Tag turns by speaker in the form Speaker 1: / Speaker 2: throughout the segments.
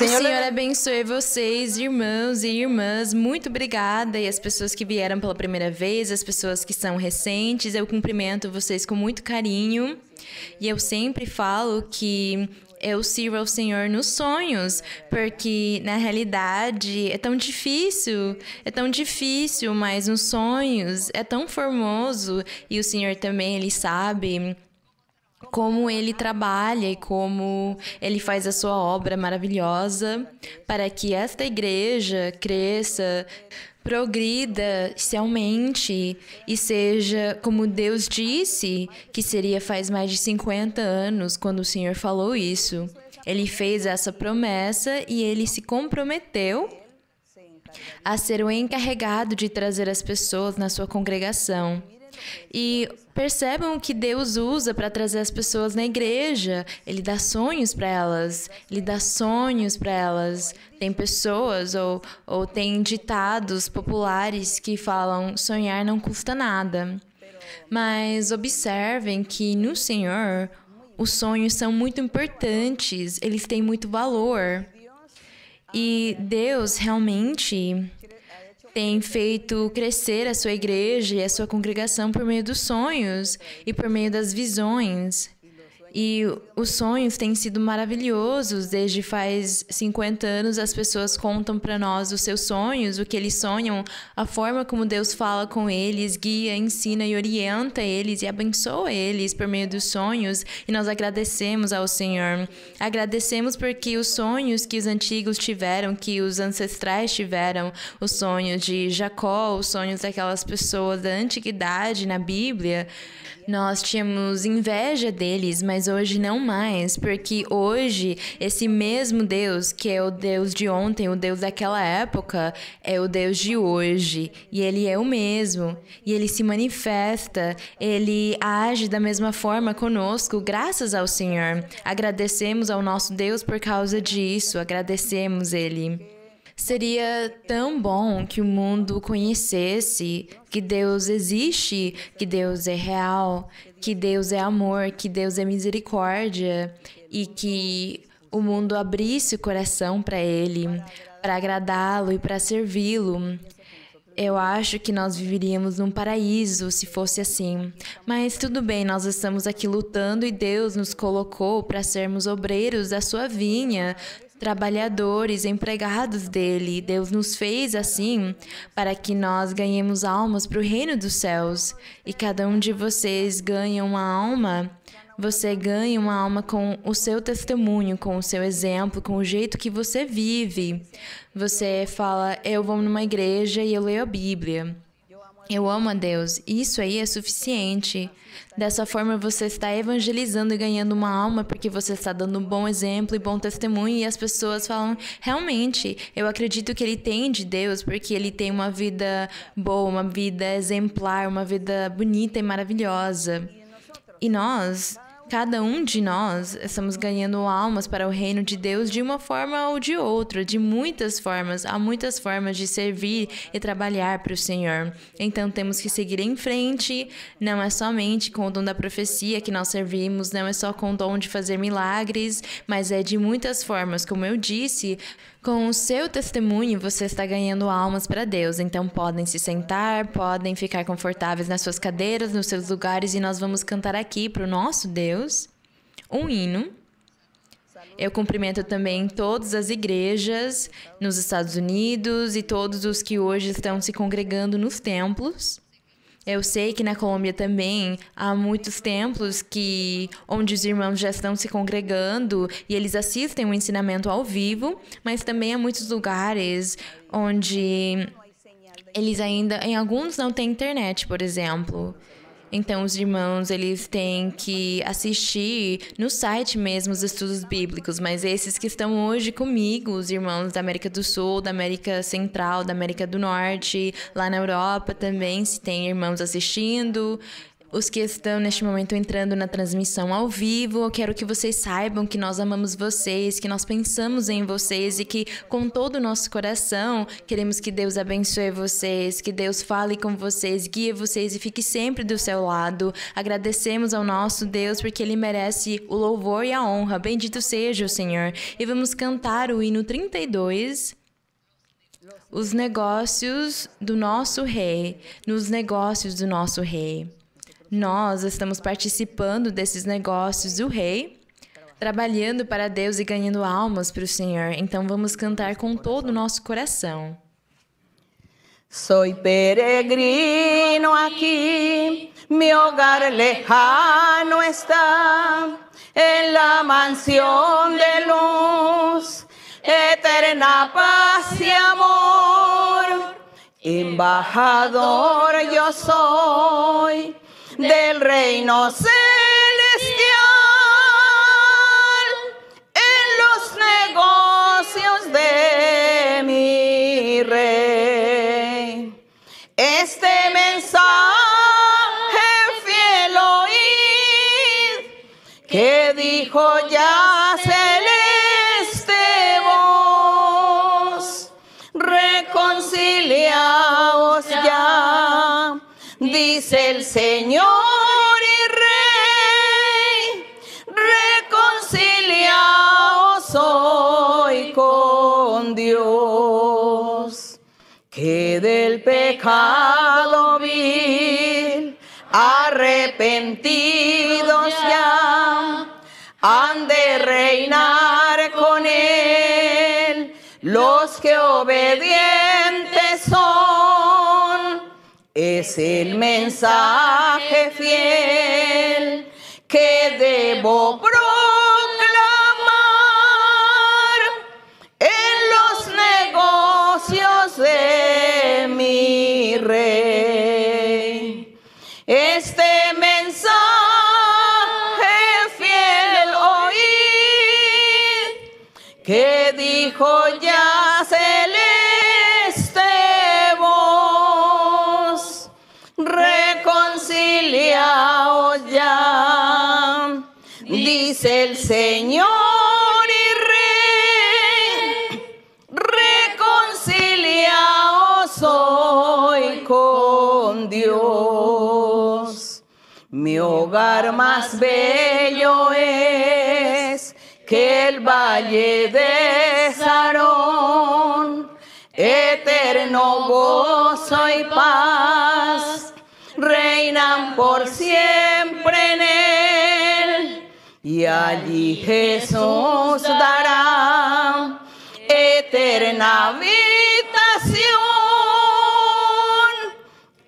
Speaker 1: O Senhor abençoe vocês, irmãos e irmãs. Muito obrigada. E as pessoas que vieram pela primeira vez, as pessoas que são recentes, eu cumprimento vocês com muito carinho. E eu sempre falo que eu sirvo ao Senhor nos sonhos, porque na realidade é tão difícil, mas nos sonhos é tão formoso. E o Senhor também, Ele sabe como Ele trabalha e como Ele faz a sua obra maravilhosa para que esta igreja cresça, progrida, se aumente e seja como Deus disse que seria faz mais de 50 anos quando o Senhor falou isso. Ele fez essa promessa e Ele se comprometeu a ser o encarregado de trazer as pessoas na sua congregação. E percebam o que Deus usa para trazer as pessoas na igreja. Ele dá sonhos para elas. Tem pessoas ou tem ditados populares que falam: sonhar não custa nada. Mas observem que no Senhor os sonhos são muito importantes, eles têm muito valor. E Deus realmente tem feito crescer a sua igreja e a sua congregação por meio dos sonhos e por meio das visões. E os sonhos têm sido maravilhosos. Desde faz 50 anos, as pessoas contam para nós os seus sonhos, o que eles sonham, a forma como Deus fala com eles, guia, ensina e orienta eles e abençoa eles por meio dos sonhos. E nós agradecemos ao Senhor. Agradecemos porque os sonhos que os antigos tiveram, que os ancestrais tiveram, os sonhos de Jacó, os sonhos daquelas pessoas da antiguidade na Bíblia, nós tínhamos inveja deles, mas hoje não mais, porque hoje esse mesmo Deus, que é o Deus de ontem, o Deus daquela época, é o Deus de hoje. E Ele é o mesmo. E Ele se manifesta, Ele age da mesma forma conosco, graças ao Senhor. Agradecemos ao nosso Deus por causa disso, agradecemos Ele. Seria tão bom que o mundo conhecesse que Deus existe, que Deus é real, que Deus é amor, que Deus é misericórdia e que o mundo abrisse o coração para Ele, para agradá-lo e para servi-lo. Eu acho que nós viveríamos num paraíso se fosse assim. Mas tudo bem, nós estamos aqui lutando e Deus nos colocou para sermos obreiros da sua vinha, trabalhadores, empregados dele. Deus nos fez assim para que nós ganhemos almas para o reino dos céus. E cada um de vocês ganha uma alma. Você ganha uma alma com o seu testemunho, com o seu exemplo, com o jeito que você vive. Você fala: eu vou numa igreja e eu leio a Bíblia. Eu amo a Deus. Isso aí é suficiente. Dessa forma, você está evangelizando e ganhando uma alma porque você está dando um bom exemplo e bom testemunho e as pessoas falam: realmente, eu acredito que ele tem de Deus porque ele tem uma vida boa, uma vida exemplar, uma vida bonita e maravilhosa. E nós, cada um de nós, estamos ganhando almas para o reino de Deus de uma forma ou de outra, de muitas formas. Há muitas formas de servir e trabalhar para o Senhor. Então, temos que seguir em frente. Não é somente com o dom da profecia que nós servimos, não é só com o dom de fazer milagres, mas é de muitas formas. Como eu disse, com o seu testemunho, você está ganhando almas para Deus. Então, podem se sentar, podem ficar confortáveis nas suas cadeiras, nos seus lugares, e nós vamos cantar aqui para o nosso Deus um hino. Eu cumprimento também todas as igrejas nos Estados Unidos e todos os que hoje estão se congregando nos templos. Eu sei que na Colômbia também há muitos templos onde os irmãos já estão se congregando e eles assistem o ensinamento ao vivo, mas também há muitos lugares onde eles ainda, em alguns não têm internet, por exemplo. Então, os irmãos, eles têm que assistir no site mesmo os estudos bíblicos, mas esses que estão hoje comigo, os irmãos da América do Sul, da América Central, da América do Norte, lá na Europa também, se tem irmãos assistindo, Os que estão neste momento entrando na transmissão ao vivo, eu quero que vocês saibam que nós amamos vocês, que nós pensamos em vocês e que com todo o nosso coração queremos que Deus abençoe vocês, que Deus fale com vocês, guie vocês e fique sempre do seu lado. Agradecemos ao nosso Deus porque Ele merece o louvor e a honra. Bendito seja o Senhor. E vamos cantar o hino 32. Os negócios do nosso Rei, nos negócios do nosso Rei. Nós estamos participando desses negócios do Rei, trabalhando para Deus e ganhando almas para o Senhor. Então vamos cantar com todo o nosso coração.
Speaker 2: Soy peregrino aquí, mi hogar lejano está, en la mansión de luz, eterna paz y amor. Embajador yo soy del reino celestial, en los negocios de mi Rey. Este mensaje fiel oíd, que dijo ya celeste voz, reconciliaos ya, dice el Señor y Rey, reconciliaos hoy con Dios, que del pecado vil, arrepentidos ya, han de reinar con Él los que obedientes son. Es el mensaje fiel que debo proclamar en los negocios de mi Rey. Este mensaje fiel oíd, que dijo ya celeste voz, reconciliaos ya, dice el Señor y Rey, reconciliaos hoy con Dios. Mi hogar más bello es que el valle de Sarón, eterno gozo y paz, reinan por siempre en él, y allí Jesús dará eterna habitación.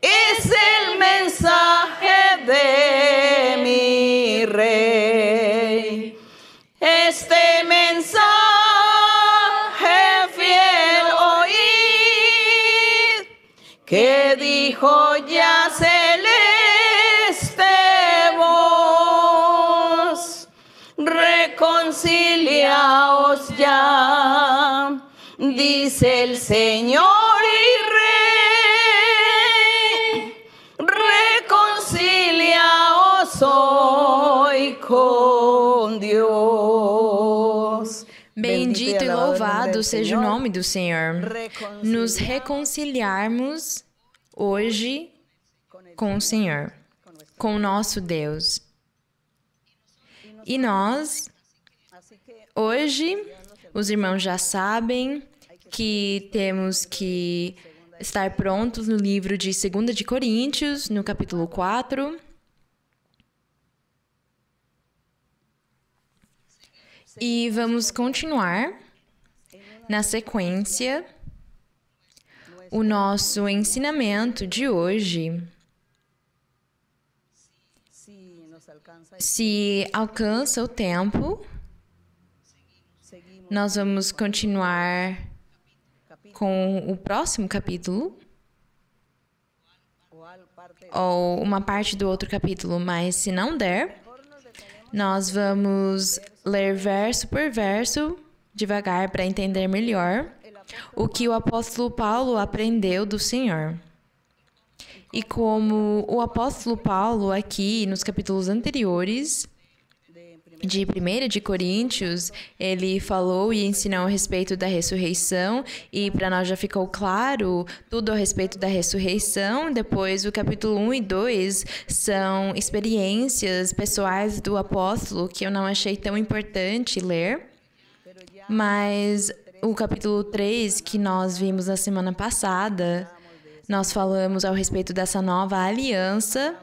Speaker 2: Es el mensaje de mi Rey. Este mensaje fiel oíd, que dijo ya celeste voz, reconciliaos ya, dice el Señor y Rey, reconciliaos hoy con Dios.
Speaker 1: Bendito e louvado seja o nome do Senhor. Nos reconciliarmos hoje com o Senhor, com o nosso Deus. E nós, hoje, os irmãos já sabem que temos que estar prontos no livro de 2 de Coríntios, no capítulo 4. E vamos continuar na sequência o nosso ensinamento de hoje. Se alcança o tempo, nós vamos continuar com o próximo capítulo, ou uma parte do outro capítulo, mas se não der, nós vamos ler verso por verso, devagar, para entender melhor o que o apóstolo Paulo aprendeu do Senhor. E como o apóstolo Paulo, aqui nos capítulos anteriores de 1 de Coríntios, ele falou e ensinou a respeito da ressurreição, e para nós já ficou claro tudo a respeito da ressurreição. Depois, o capítulo 1 e 2 são experiências pessoais do apóstolo que eu não achei tão importante ler, mas o capítulo 3, que nós vimos na semana passada, nós falamos ao respeito dessa nova aliança.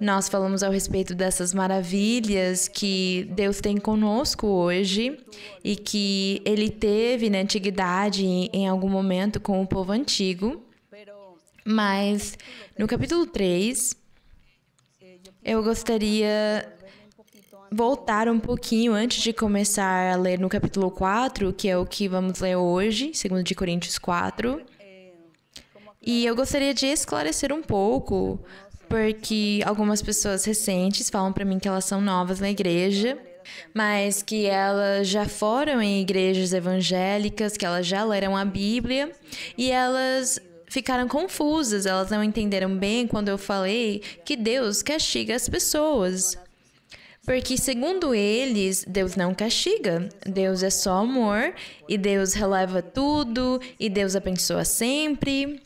Speaker 1: Nós falamos ao respeito dessas maravilhas que Deus tem conosco hoje e que Ele teve na antiguidade em algum momento com o povo antigo. Mas no capítulo 3, eu gostaria voltar um pouquinho antes de começar a ler no capítulo 4, que é o que vamos ler hoje, 2 de Coríntios 4. E eu gostaria de esclarecer um pouco, porque algumas pessoas recentes falam para mim que elas são novas na igreja, mas que elas já foram em igrejas evangélicas, que elas já leram a Bíblia, e elas ficaram confusas, elas não entenderam bem quando eu falei que Deus castiga as pessoas. Porque, segundo eles, Deus não castiga. Deus é só amor, e Deus releva tudo, e Deus abençoa sempre.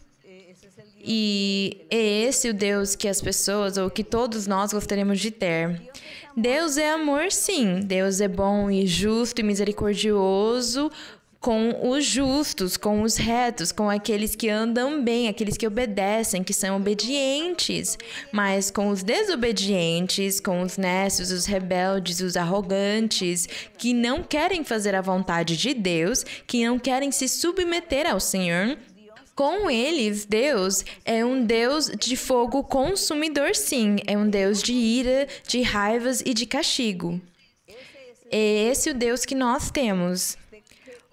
Speaker 1: E é esse o Deus que as pessoas, ou que todos nós gostaríamos de ter. Deus é amor, sim. Deus é bom e justo e misericordioso com os justos, com os retos, com aqueles que andam bem, aqueles que obedecem, que são obedientes. Mas com os desobedientes, com os nécios, os rebeldes, os arrogantes, que não querem fazer a vontade de Deus, que não querem se submeter ao Senhor, com eles, Deus é um Deus de fogo consumidor, sim. É um Deus de ira, de raivas e de castigo. É esse o Deus que nós temos.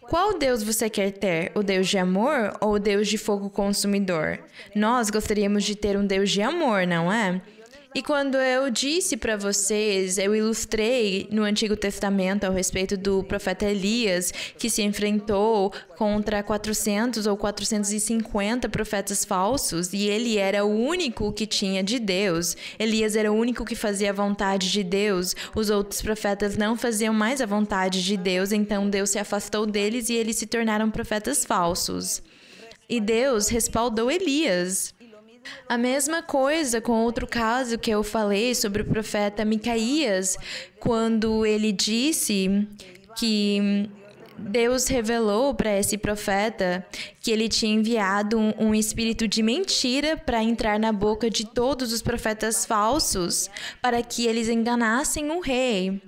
Speaker 1: Qual Deus você quer ter? O Deus de amor ou o Deus de fogo consumidor? Nós gostaríamos de ter um Deus de amor, não é? E quando eu disse para vocês, eu ilustrei no Antigo Testamento ao respeito do profeta Elias, que se enfrentou contra 400 ou 450 profetas falsos, e ele era o único que tinha de Deus. Elias era o único que fazia a vontade de Deus. Os outros profetas não faziam mais a vontade de Deus, então Deus se afastou deles e eles se tornaram profetas falsos. E Deus respaldou Elias. A mesma coisa com outro caso que eu falei sobre o profeta Micaías, quando ele disse que Deus revelou para esse profeta que ele tinha enviado um espírito de mentira para entrar na boca de todos os profetas falsos, para que eles enganassem o rei.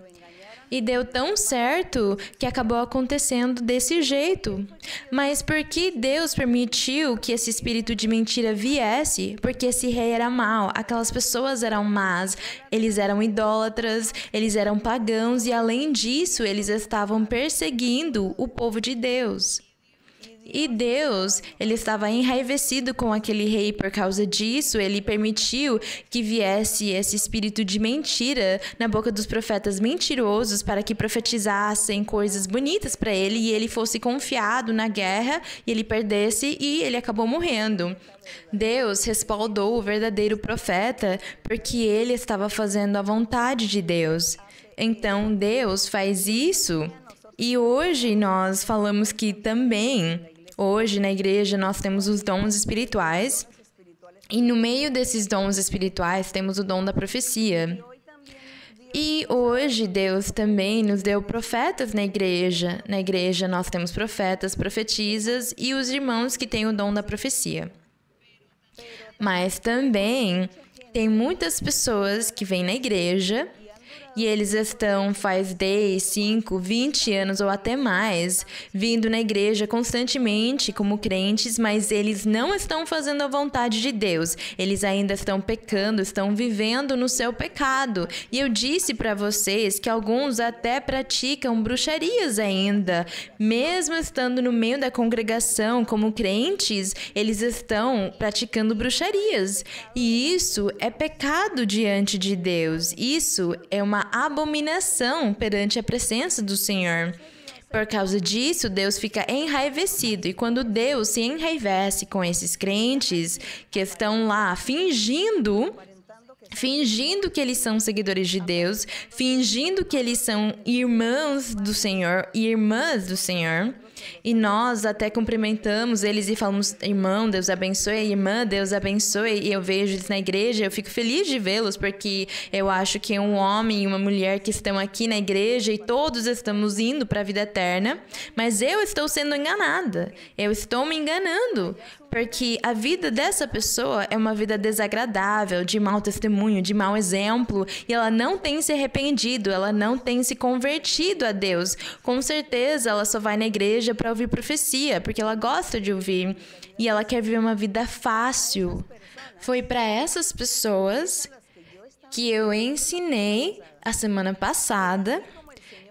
Speaker 1: E deu tão certo que acabou acontecendo desse jeito. Mas por que Deus permitiu que esse espírito de mentira viesse? Porque esse rei era mau, aquelas pessoas eram más, eles eram idólatras, eles eram pagãos e, além disso, eles estavam perseguindo o povo de Deus. E Deus, ele estava enraivecido com aquele rei por causa disso. Ele permitiu que viesse esse espírito de mentira na boca dos profetas mentirosos para que profetizassem coisas bonitas para ele e ele fosse confiado na guerra e ele perdesse e ele acabou morrendo. Deus respaldou o verdadeiro profeta porque ele estava fazendo a vontade de Deus. Então, Deus faz isso. E hoje nós falamos que também, hoje na igreja nós temos os dons espirituais e no meio desses dons espirituais temos o dom da profecia. E hoje Deus também nos deu profetas na igreja. Na igreja nós temos profetas, profetisas e os irmãos que têm o dom da profecia. Mas também tem muitas pessoas que vêm na igreja e eles estão faz 10, 5, 20 anos ou até mais vindo na igreja constantemente como crentes, mas eles não estão fazendo a vontade de Deus. Eles ainda estão pecando, estão vivendo no seu pecado. E eu disse para vocês que alguns até praticam bruxarias ainda. Mesmo estando no meio da congregação como crentes, eles estão praticando bruxarias. E isso é pecado diante de Deus. Isso é uma abominação perante a presença do Senhor. Por causa disso, Deus fica enraivecido. E quando Deus se enraivece com esses crentes que estão lá fingindo que eles são seguidores de Deus, fingindo que eles são irmãos do Senhor e irmãs do Senhor, e nós até cumprimentamos eles e falamos, irmão, Deus abençoe, irmã, Deus abençoe, e eu vejo eles na igreja, eu fico feliz de vê-los, porque eu acho que um homem e uma mulher que estão aqui na igreja e todos estamos indo para a vida eterna, mas eu estou sendo enganada, eu estou me enganando, porque a vida dessa pessoa é uma vida desagradável, de mau testemunho, de mau exemplo, e ela não tem se arrependido, ela não tem se convertido a Deus. Com certeza, ela só vai na igreja para ouvir profecia, porque ela gosta de ouvir, e ela quer viver uma vida fácil. Foi para essas pessoas que eu ensinei a semana passada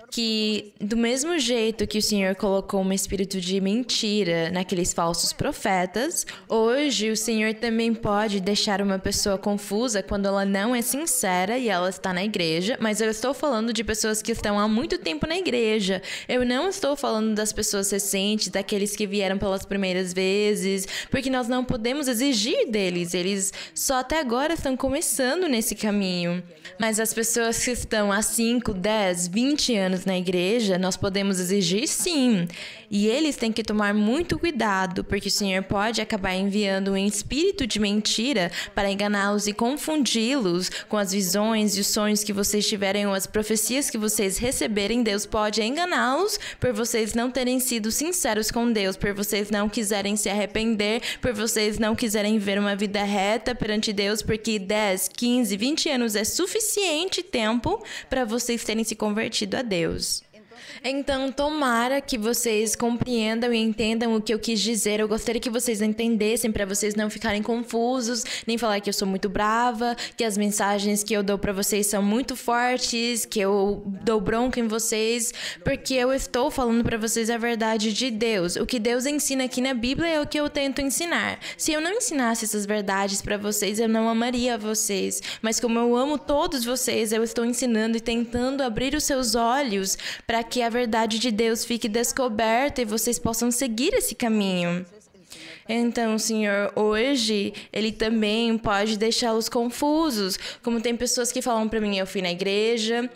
Speaker 1: que, do mesmo jeito que o Senhor colocou um espírito de mentira naqueles falsos profetas, hoje o Senhor também pode deixar uma pessoa confusa quando ela não é sincera e ela está na igreja, mas eu estou falando de pessoas que estão há muito tempo na igreja. Eu não estou falando das pessoas recentes, daqueles que vieram pelas primeiras vezes, porque nós não podemos exigir deles, eles só até agora estão começando nesse caminho. Mas as pessoas que estão há 5, 10, 20 anos na igreja, nós podemos exigir sim. E eles têm que tomar muito cuidado, porque o Senhor pode acabar enviando um espírito de mentira para enganá-los e confundi-los com as visões e os sonhos que vocês tiverem ou as profecias que vocês receberem. Deus pode enganá-los por vocês não terem sido sinceros com Deus, por vocês não quiserem se arrepender, por vocês não quiserem viver uma vida reta perante Deus, porque 10, 15, 20 anos é suficiente tempo para vocês terem se convertido a Deus. Então, tomara que vocês compreendam e entendam o que eu quis dizer. Eu gostaria que vocês entendessem, para vocês não ficarem confusos, nem falar que eu sou muito brava, que as mensagens que eu dou para vocês são muito fortes, que eu dou bronca em vocês, porque eu estou falando para vocês a verdade de Deus. O que Deus ensina aqui na Bíblia é o que eu tento ensinar. Se eu não ensinasse essas verdades para vocês, eu não amaria vocês. Mas como eu amo todos vocês, eu estou ensinando e tentando abrir os seus olhos para que a verdade de Deus fique descoberta e vocês possam seguir esse caminho. Então, o Senhor, hoje, Ele também pode deixá-los confusos. Como tem pessoas que falam para mim, eu fui na igreja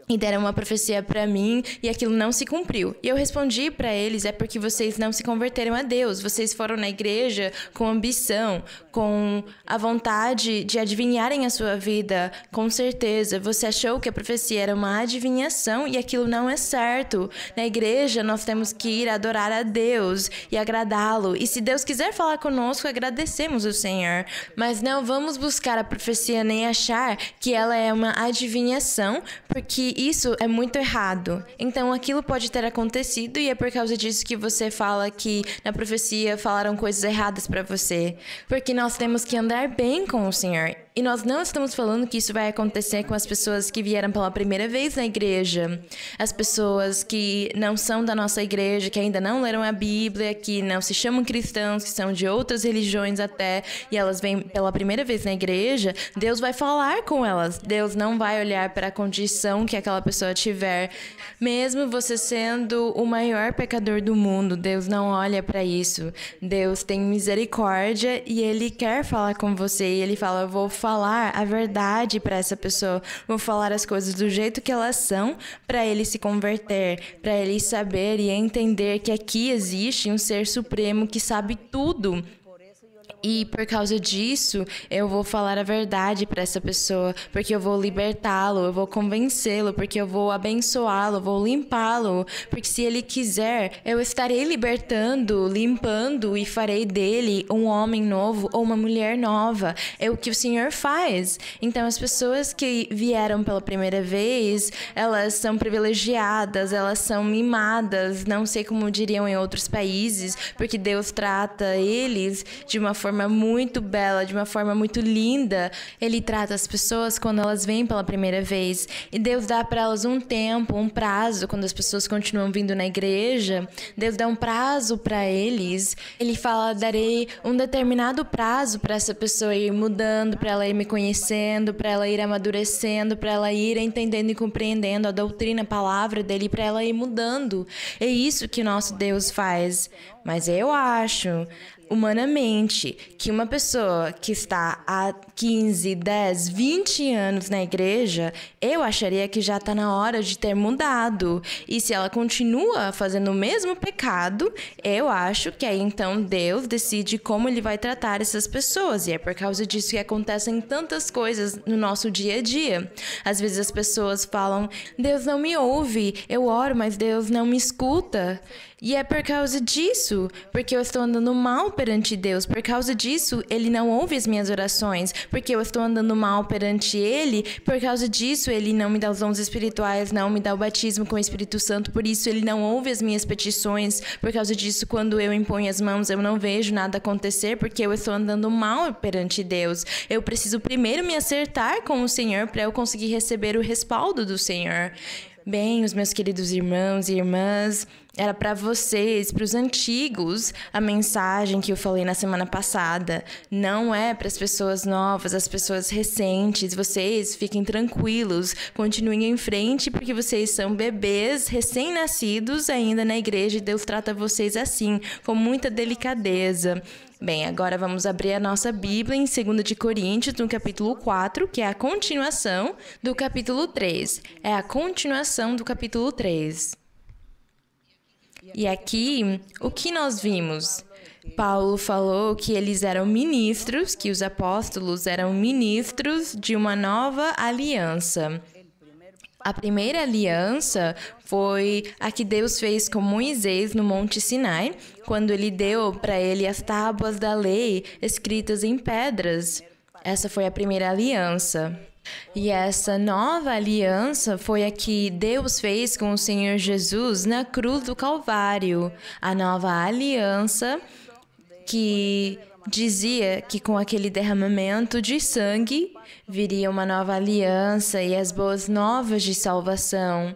Speaker 1: e deram uma profecia para mim e aquilo não se cumpriu. E eu respondi para eles, é porque vocês não se converteram a Deus. Vocês foram na igreja com ambição, com a vontade de adivinharem a sua vida. Com certeza, você achou que a profecia era uma adivinhação e aquilo não é certo. Na igreja, nós temos que ir adorar a Deus e agradá-lo. E se Deus quiser falar conosco, agradecemos o Senhor. Mas não vamos buscar a profecia nem achar que ela é uma adivinhação, porque isso é muito errado. Então, aquilo pode ter acontecido e é por causa disso que você fala que na profecia falaram coisas erradas para você. Porque nós temos que andar bem com o Senhor. E nós não estamos falando que isso vai acontecer com as pessoas que vieram pela primeira vez na igreja. As pessoas que não são da nossa igreja, que ainda não leram a Bíblia, que não se chamam cristãos, que são de outras religiões até, e elas vêm pela primeira vez na igreja, Deus vai falar com elas. Deus não vai olhar para a condição que aquela pessoa tiver. Mesmo você sendo o maior pecador do mundo, Deus não olha para isso. Deus tem misericórdia e Ele quer falar com você. E Ele fala, eu vou falar a verdade para essa pessoa, vou falar as coisas do jeito que elas são para ele se converter, para ele saber e entender que aqui existe um ser supremo que sabe tudo. E por causa disso, eu vou falar a verdade para essa pessoa, porque eu vou libertá-lo, eu vou convencê-lo, porque eu vou abençoá-lo, vou limpá-lo, porque se ele quiser, eu estarei libertando, limpando e farei dele um homem novo ou uma mulher nova. É o que o Senhor faz. Então, as pessoas que vieram pela primeira vez, elas são privilegiadas, elas são mimadas, não sei como diriam em outros países, porque Deus trata eles de uma forma muito bela, de uma forma muito linda. Ele trata as pessoas quando elas vêm pela primeira vez. E Deus dá para elas um tempo, um prazo, quando as pessoas continuam vindo na igreja. Deus dá um prazo para eles. Ele fala, darei um determinado prazo para essa pessoa ir mudando, para ela ir me conhecendo, para ela ir amadurecendo, para ela ir entendendo e compreendendo a doutrina, a palavra dele, para ela ir mudando. É isso que o nosso Deus faz. Mas eu acho, humanamente, que uma pessoa que está há 15, 10, 20 anos na igreja, eu acharia que já está na hora de ter mudado. E se ela continua fazendo o mesmo pecado, eu acho que aí então Deus decide como ele vai tratar essas pessoas. E é por causa disso que acontecem tantas coisas no nosso dia a dia. Às vezes as pessoas falam, Deus não me ouve, eu oro, mas Deus não me escuta. E é por causa disso, porque eu estou andando mal perante Deus. Por causa disso, Ele não ouve as minhas orações. Porque eu estou andando mal perante Ele. Por causa disso, Ele não me dá os dons espirituais, não me dá o batismo com o Espírito Santo. Por isso, Ele não ouve as minhas petições. Por causa disso, quando eu imponho as mãos, eu não vejo nada acontecer, porque eu estou andando mal perante Deus. Eu preciso primeiro me acertar com o Senhor para eu conseguir receber o respaldo do Senhor. Bem, os meus queridos irmãos e irmãs, era para vocês, para os antigos, a mensagem que eu falei na semana passada. Não é para as pessoas novas, as pessoas recentes. Vocês fiquem tranquilos, continuem em frente, porque vocês são bebês recém-nascidos ainda na igreja e Deus trata vocês assim, com muita delicadeza. Bem, agora vamos abrir a nossa Bíblia em 2 de Coríntios, no capítulo 4, que é a continuação do capítulo 3. É a continuação do capítulo 3. E aqui, o que nós vimos? Paulo falou que eles eram ministros, que os apóstolos eram ministros de uma nova aliança. A primeira aliança foi a que Deus fez com Moisés no Monte Sinai, quando ele deu para ele as tábuas da lei escritas em pedras. Essa foi a primeira aliança. E essa nova aliança foi a que Deus fez com o Senhor Jesus na cruz do Calvário. A nova aliança que dizia que com aquele derramamento de sangue viria uma nova aliança e as boas novas de salvação.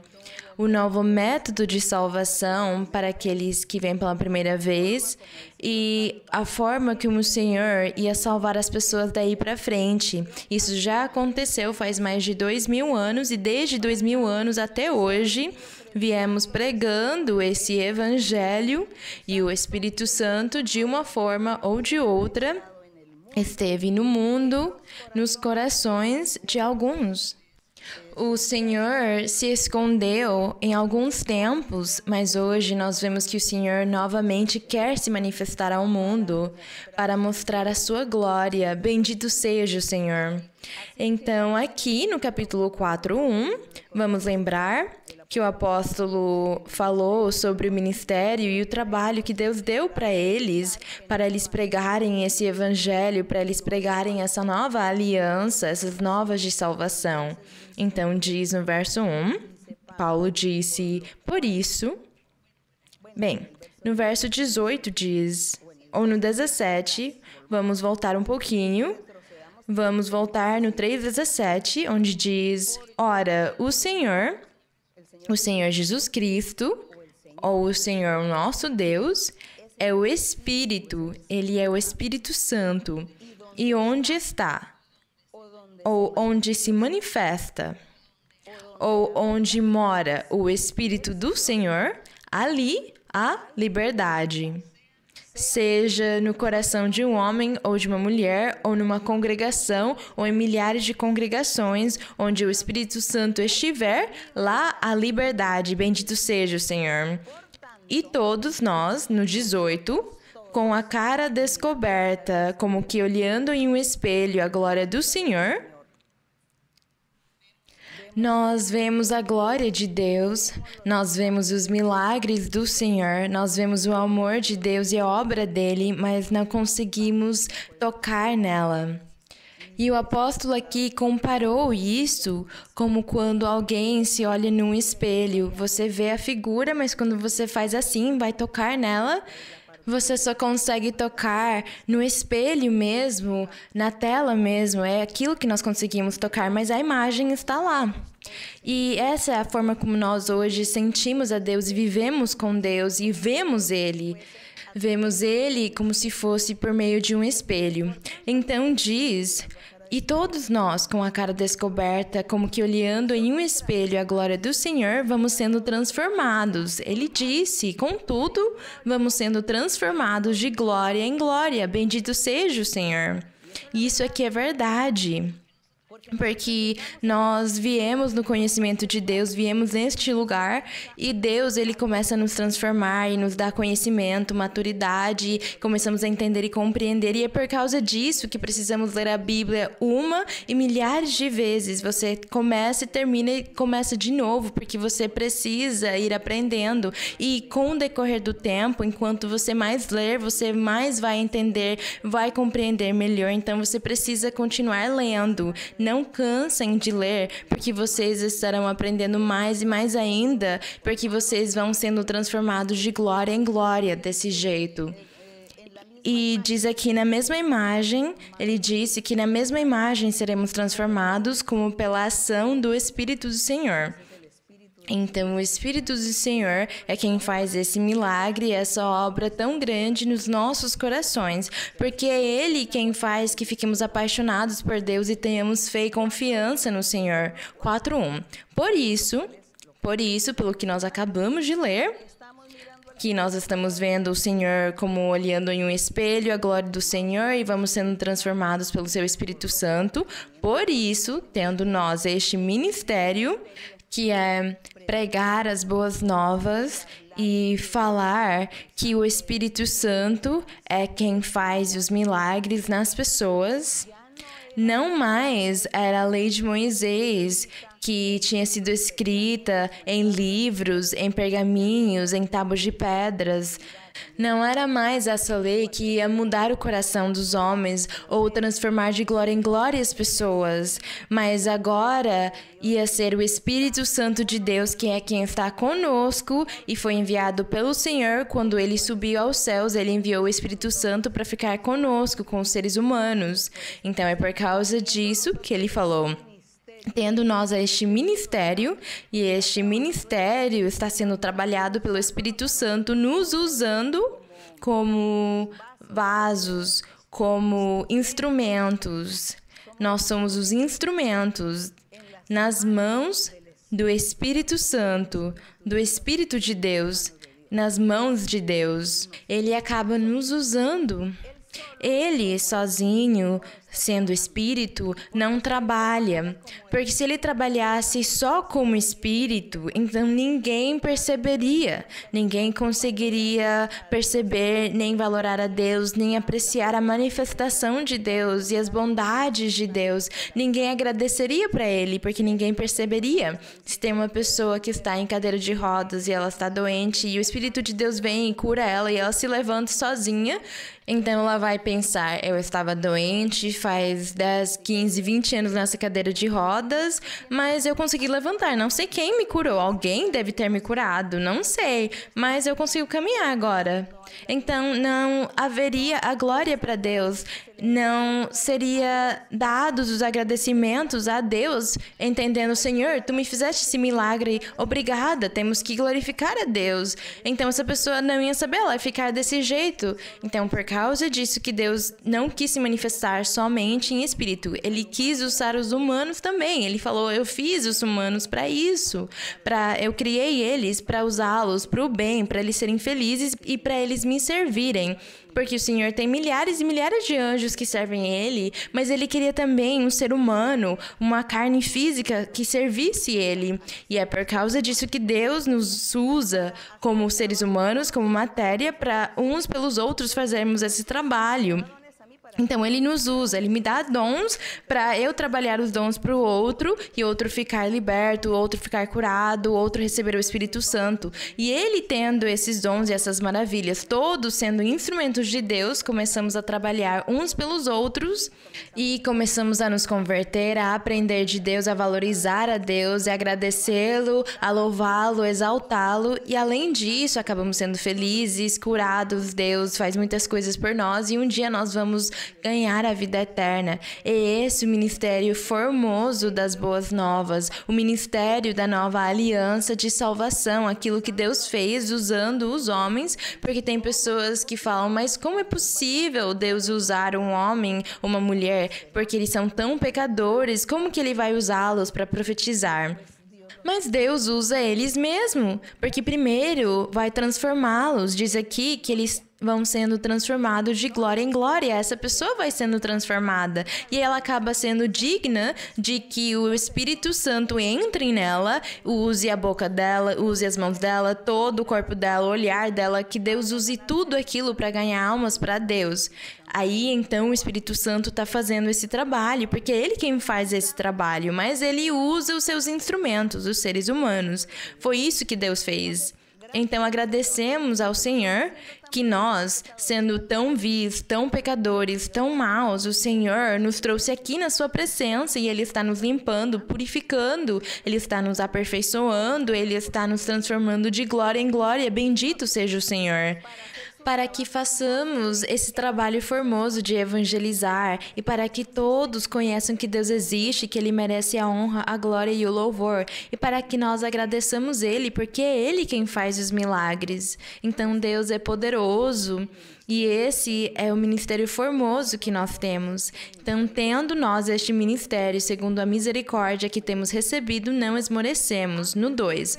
Speaker 1: O novo método de salvação para aqueles que vêm pela primeira vez e a forma que o Senhor ia salvar as pessoas daí para frente. Isso já aconteceu faz mais de 2000 anos e desde 2000 anos até hoje viemos pregando esse evangelho e o Espírito Santo, de uma forma ou de outra, esteve no mundo, nos corações de alguns. O Senhor se escondeu em alguns tempos, mas hoje nós vemos que o Senhor novamente quer se manifestar ao mundo para mostrar a sua glória. Bendito seja o Senhor. Então, aqui no capítulo 4:1, vamos lembrar que o apóstolo falou sobre o ministério e o trabalho que Deus deu para eles pregarem esse evangelho, para eles pregarem essa nova aliança, essas novas de salvação. Então, diz no verso 1, Paulo disse, por isso... Bem, no verso 18 diz, ou no 17, vamos voltar um pouquinho, vamos voltar no 3:17, onde diz, ora, o Senhor Jesus Cristo, ou o Senhor nosso Deus, é o Espírito, Ele é o Espírito Santo. E onde está? Ou onde se manifesta? Ou onde mora o Espírito do Senhor? Ali há liberdade. Seja no coração de um homem ou de uma mulher, ou numa congregação, ou em milhares de congregações, onde o Espírito Santo estiver, lá há liberdade. Bendito seja o Senhor. E todos nós, no 18, com a cara descoberta, como que olhando em um espelho a glória do Senhor, nós vemos a glória de Deus, nós vemos os milagres do Senhor, nós vemos o amor de Deus e a obra dele, mas não conseguimos tocar nela. E o apóstolo aqui comparou isso como quando alguém se olha num espelho. Você vê a figura, mas quando você faz assim, vai tocar nela, Você só consegue tocar no espelho mesmo, na tela mesmo, é aquilo que nós conseguimos tocar, mas a imagem está lá. E essa é a forma como nós hoje sentimos a Deus e vivemos com Deus e vemos Ele. Vemos Ele como se fosse por meio de um espelho. Então diz... E todos nós, com a cara descoberta, como que olhando em um espelho a glória do Senhor, vamos sendo transformados. Ele disse, contudo, vamos sendo transformados de glória em glória. Bendito seja o Senhor. E isso aqui é verdade. Porque nós viemos no conhecimento de Deus, viemos neste lugar e Deus, Ele começa a nos transformar e nos dar conhecimento, maturidade, começamos a entender e compreender e é por causa disso que precisamos ler a Bíblia uma e milhares de vezes. Você começa e termina e começa de novo, porque você precisa ir aprendendo e com o decorrer do tempo, enquanto você mais ler, você mais vai entender, vai compreender melhor, então você precisa continuar lendo. Não cansem de ler, porque vocês estarão aprendendo mais e mais ainda, porque vocês vão sendo transformados de glória em glória desse jeito. E diz aqui na mesma imagem, ele disse que na mesma imagem seremos transformados como pela ação do Espírito do Senhor. Então, o Espírito do Senhor é quem faz esse milagre, essa obra tão grande nos nossos corações, porque é Ele quem faz que fiquemos apaixonados por Deus e tenhamos fé e confiança no Senhor. 4:1. Por isso, pelo que nós acabamos de ler, que nós estamos vendo o Senhor como olhando em um espelho, a glória do Senhor, e vamos sendo transformados pelo seu Espírito Santo. Por isso, tendo nós este ministério, que é pregar as boas novas e falar que o Espírito Santo é quem faz os milagres nas pessoas. Não mais era a lei de Moisés, que tinha sido escrita em livros, em pergaminhos, em tábuas de pedras. Não era mais essa lei que ia mudar o coração dos homens ou transformar de glória em glória as pessoas, mas agora ia ser o Espírito Santo de Deus, que é quem está conosco e foi enviado pelo Senhor. Quando ele subiu aos céus, ele enviou o Espírito Santo para ficar conosco, com os seres humanos. Então é por causa disso que ele falou: tendo nós este ministério, e este ministério está sendo trabalhado pelo Espírito Santo, nos usando como vasos, como instrumentos. Nós somos os instrumentos nas mãos do Espírito Santo, do Espírito de Deus, nas mãos de Deus. Ele acaba nos usando. Ele, sozinho, sendo espírito, não trabalha. Porque se ele trabalhasse só como espírito, então ninguém perceberia. Ninguém conseguiria perceber, nem valorar a Deus, nem apreciar a manifestação de Deus e as bondades de Deus. Ninguém agradeceria para ele, porque ninguém perceberia. Se tem uma pessoa que está em cadeira de rodas e ela está doente, e o Espírito de Deus vem e cura ela, e ela se levanta sozinha, então ela vai pensar: eu estava doente faz 10, 15, 20 anos nessa cadeira de rodas, mas eu consegui levantar. Não sei quem me curou. Alguém deve ter me curado. Não sei, mas eu consigo caminhar agora. Então, não haveria a glória para Deus. Não seria dados os agradecimentos a Deus, entendendo: Senhor, tu me fizeste esse milagre, obrigada, temos que glorificar a Deus. Então, essa pessoa não ia saber, ela ia ficar desse jeito. Então, por causa disso que Deus não quis se manifestar somente em espírito, Ele quis usar os humanos também. Ele falou: eu fiz os humanos para isso, eu criei eles para usá-los para o bem, para eles serem felizes e para eles me servirem. Porque o Senhor tem milhares e milhares de anjos que servem Ele, mas Ele queria também um ser humano, uma carne física que servisse Ele. E é por causa disso que Deus nos usa como seres humanos, como matéria, para uns pelos outros fazermos esse trabalho. Então, Ele nos usa, Ele me dá dons para eu trabalhar os dons para o outro e outro ficar liberto, o outro ficar curado, o outro receber o Espírito Santo. E Ele tendo esses dons e essas maravilhas, todos sendo instrumentos de Deus, começamos a trabalhar uns pelos outros e começamos a nos converter, a aprender de Deus, a valorizar a Deus, a agradecê-lo, a louvá-lo, exaltá-lo. E além disso, acabamos sendo felizes, curados. Deus faz muitas coisas por nós e um dia nós vamos ganhar a vida eterna. É esse o ministério formoso das boas novas, o ministério da nova aliança de salvação, aquilo que Deus fez usando os homens, porque tem pessoas que falam, mas como é possível Deus usar um homem, uma mulher, porque eles são tão pecadores, como que Ele vai usá-los para profetizar? Mas Deus usa eles mesmo, porque primeiro vai transformá-los. Diz aqui que eles vão sendo transformados de glória em glória. Essa pessoa vai sendo transformada e ela acaba sendo digna de que o Espírito Santo entre nela, use a boca dela, use as mãos dela, todo o corpo dela, o olhar dela, que Deus use tudo aquilo para ganhar almas para Deus. Aí, então, o Espírito Santo está fazendo esse trabalho, porque é Ele quem faz esse trabalho, mas Ele usa os seus instrumentos, os seres humanos. Foi isso que Deus fez. Então, agradecemos ao Senhor que nós, sendo tão vis, tão pecadores, tão maus, o Senhor nos trouxe aqui na sua presença e Ele está nos limpando, purificando, Ele está nos aperfeiçoando, Ele está nos transformando de glória em glória. Bendito seja o Senhor. Para que façamos esse trabalho formoso de evangelizar e para que todos conheçam que Deus existe, que Ele merece a honra, a glória e o louvor, e para que nós agradeçamos Ele, porque é Ele quem faz os milagres. Então Deus é poderoso. E esse é o ministério formoso que nós temos. Então, tendo nós este ministério, segundo a misericórdia que temos recebido, não esmorecemos. No 2.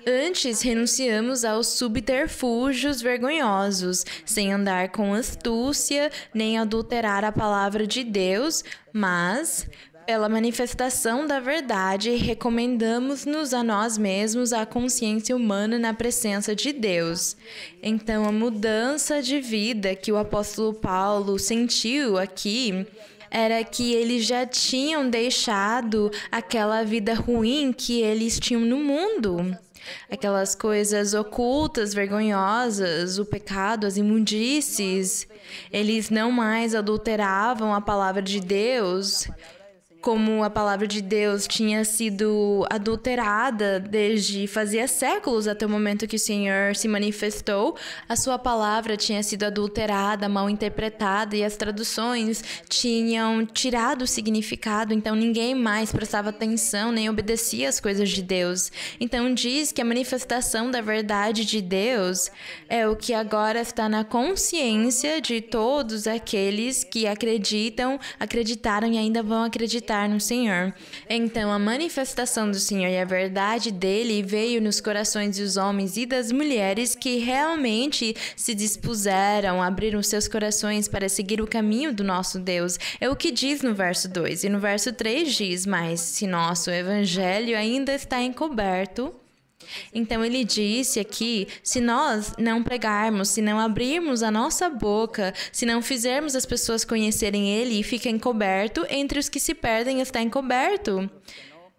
Speaker 1: Antes, renunciamos aos subterfúgios vergonhosos, sem andar com astúcia, nem adulterar a palavra de Deus, mas pela manifestação da verdade, recomendamos-nos a nós mesmos à consciência humana na presença de Deus. Então, a mudança de vida que o apóstolo Paulo sentiu aqui era que eles já tinham deixado aquela vida ruim que eles tinham no mundo. Aquelas coisas ocultas, vergonhosas, o pecado, as imundícies. Eles não mais adulteravam a palavra de Deus, como a palavra de Deus tinha sido adulterada desde fazia séculos até o momento que o Senhor se manifestou, a sua palavra tinha sido adulterada, mal interpretada e as traduções tinham tirado o significado, então ninguém mais prestava atenção nem obedecia às coisas de Deus. Então diz que a manifestação da verdade de Deus é o que agora está na consciência de todos aqueles que acreditaram e ainda vão acreditar no Senhor. Então, a manifestação do Senhor e a verdade dele veio nos corações dos homens e das mulheres que realmente se dispuseram, abriram seus corações para seguir o caminho do nosso Deus. É o que diz no verso 2. E no verso 3 diz, mas se nosso evangelho ainda está encoberto. Então, ele disse aqui, se nós não pregarmos, se não abrirmos a nossa boca, se não fizermos as pessoas conhecerem ele, fica encoberto, entre os que se perdem está encoberto.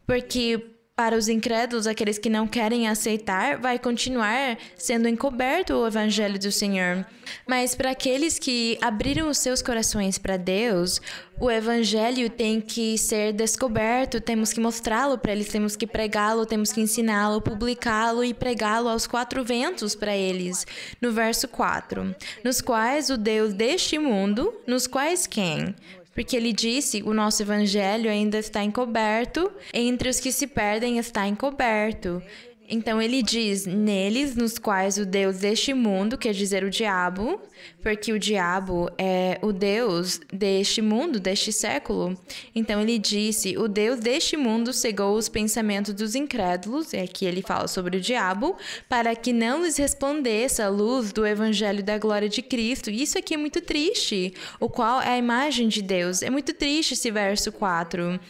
Speaker 1: Porque para os incrédulos, aqueles que não querem aceitar, vai continuar sendo encoberto o evangelho do Senhor. Mas para aqueles que abriram os seus corações para Deus, o evangelho tem que ser descoberto, temos que mostrá-lo para eles, temos que pregá-lo, temos que ensiná-lo, publicá-lo e pregá-lo aos 4 ventos para eles. No verso 4, nos quais o Deus deste mundo, nos quais quem? Porque ele disse, o nosso evangelho ainda está encoberto, entre os que se perdem está encoberto. Então ele diz, neles, nos quais o Deus deste mundo, quer dizer o diabo, porque o diabo é o Deus deste mundo, deste século. Então ele disse, o Deus deste mundo cegou os pensamentos dos incrédulos, é aqui ele fala sobre o diabo, para que não lhes resplandeça a luz do evangelho da glória de Cristo. Isso aqui é muito triste, o qual é a imagem de Deus. É muito triste esse verso 4.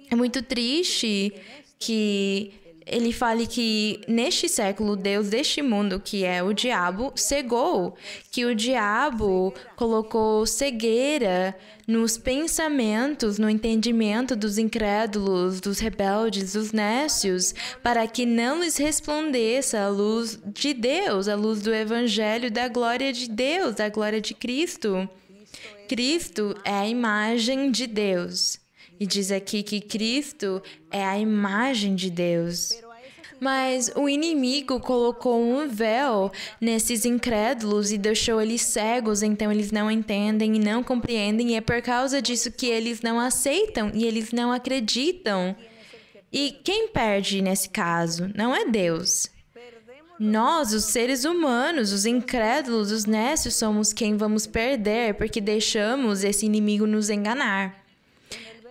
Speaker 1: É muito triste que ele fala que neste século, Deus deste mundo, que é o diabo, cegou, que o diabo colocou cegueira nos pensamentos, no entendimento dos incrédulos, dos rebeldes, dos nécios, para que não lhes resplandeça a luz de Deus, a luz do Evangelho, da glória de Deus, da glória de Cristo. Cristo é a imagem de Deus. E diz aqui que Cristo é a imagem de Deus. Mas o inimigo colocou um véu nesses incrédulos e deixou eles cegos, então eles não entendem e não compreendem, e é por causa disso que eles não aceitam e eles não acreditam. E quem perde nesse caso? Não é Deus. Nós, os seres humanos, os incrédulos, os nécios, somos quem vamos perder porque deixamos esse inimigo nos enganar.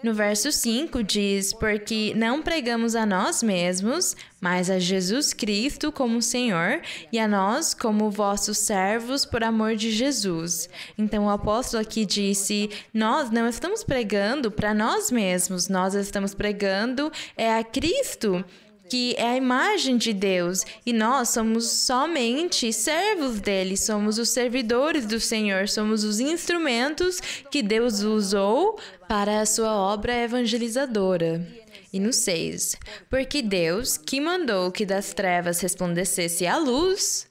Speaker 1: No verso 5 diz, porque não pregamos a nós mesmos, mas a Jesus Cristo como Senhor e a nós como vossos servos por amor de Jesus. Então o apóstolo aqui disse, nós não estamos pregando para nós mesmos, nós estamos pregando a Cristo, que é a imagem de Deus, e nós somos somente servos dele, somos os servidores do Senhor, somos os instrumentos que Deus usou para a sua obra evangelizadora. E no 6, porque Deus, que mandou que das trevas resplandecesse a luz,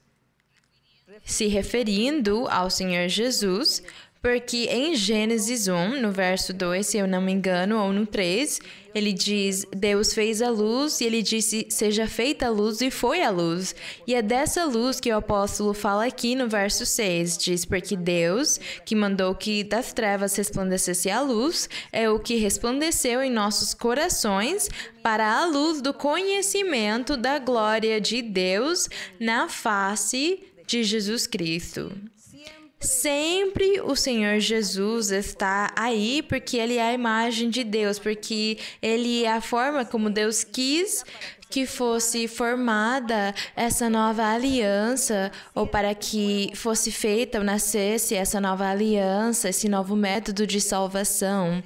Speaker 1: se referindo ao Senhor Jesus, porque em Gênesis 1, no verso 2, se eu não me engano, ou no 3, ele diz, Deus fez a luz e ele disse, seja feita a luz e foi a luz. E é dessa luz que o apóstolo fala aqui no verso 6, diz, porque Deus, que mandou que das trevas resplandecesse a luz, é o que resplandeceu em nossos corações para a luz do conhecimento da glória de Deus na face de Jesus Cristo. Sempre o Senhor Jesus está aí porque Ele é a imagem de Deus, porque Ele é a forma como Deus quis que fosse formada essa nova aliança, ou para que fosse feita ou nascesse essa nova aliança, esse novo método de salvação.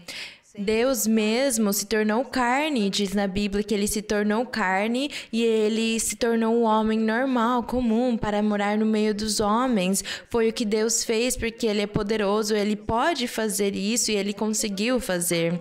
Speaker 1: Deus mesmo se tornou carne, diz na Bíblia que ele se tornou carne e ele se tornou um homem normal, comum, para morar no meio dos homens. Foi o que Deus fez porque ele é poderoso, ele pode fazer isso e ele conseguiu fazer.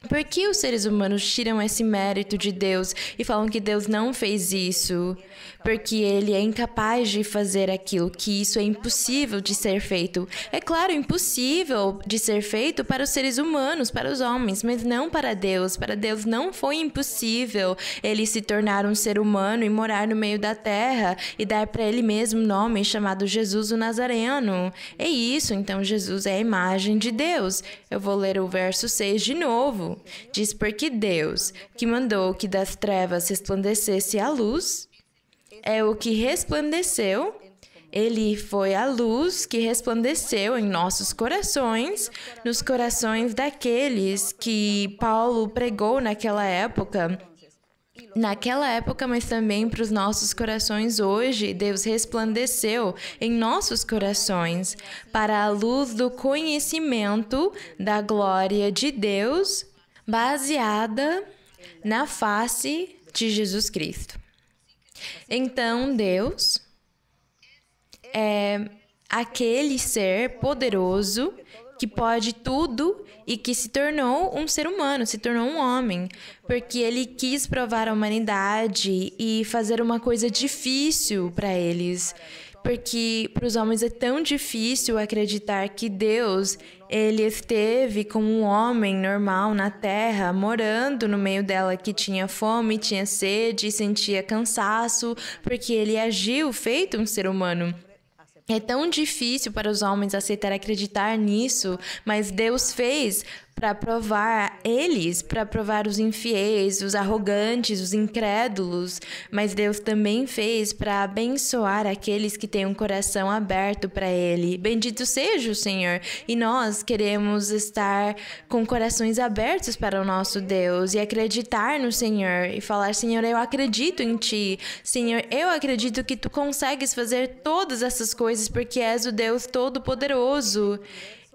Speaker 1: Por que os seres humanos tiram esse mérito de Deus e falam que Deus não fez isso? Porque Ele é incapaz de fazer aquilo, que isso é impossível de ser feito. É claro, impossível de ser feito para os seres humanos, para os homens, mas não para Deus. Para Deus não foi impossível Ele se tornar um ser humano e morar no meio da terra e dar para Ele mesmo um nome chamado Jesus o Nazareno. É isso, então Jesus é a imagem de Deus. Eu vou ler o verso 6 de novo. Diz, porque Deus, que mandou que das trevas resplandecesse a luz, é o que resplandeceu. Ele foi a luz que resplandeceu em nossos corações, nos corações daqueles que Paulo pregou naquela época, mas também para os nossos corações hoje. Deus resplandeceu em nossos corações para a luz do conhecimento da glória de Deus, baseada na face de Jesus Cristo. Então, Deus é aquele ser poderoso que pode tudo e que se tornou um ser humano, se tornou um homem, porque ele quis provar a humanidade e fazer uma coisa difícil para eles. Porque para os homens é tão difícil acreditar que Deus, ele esteve como um homem normal na terra, morando no meio dela, que tinha fome, tinha sede, sentia cansaço, porque ele agiu feito um ser humano. É tão difícil para os homens acreditar nisso, mas Deus fez para provar eles, para provar os infiéis, os arrogantes, os incrédulos, mas Deus também fez para abençoar aqueles que têm um coração aberto para Ele. Bendito seja o Senhor! E nós queremos estar com corações abertos para o nosso Deus e acreditar no Senhor e falar, Senhor, eu acredito em Ti. Senhor, eu acredito que Tu consegues fazer todas essas coisas porque és o Deus Todo-Poderoso.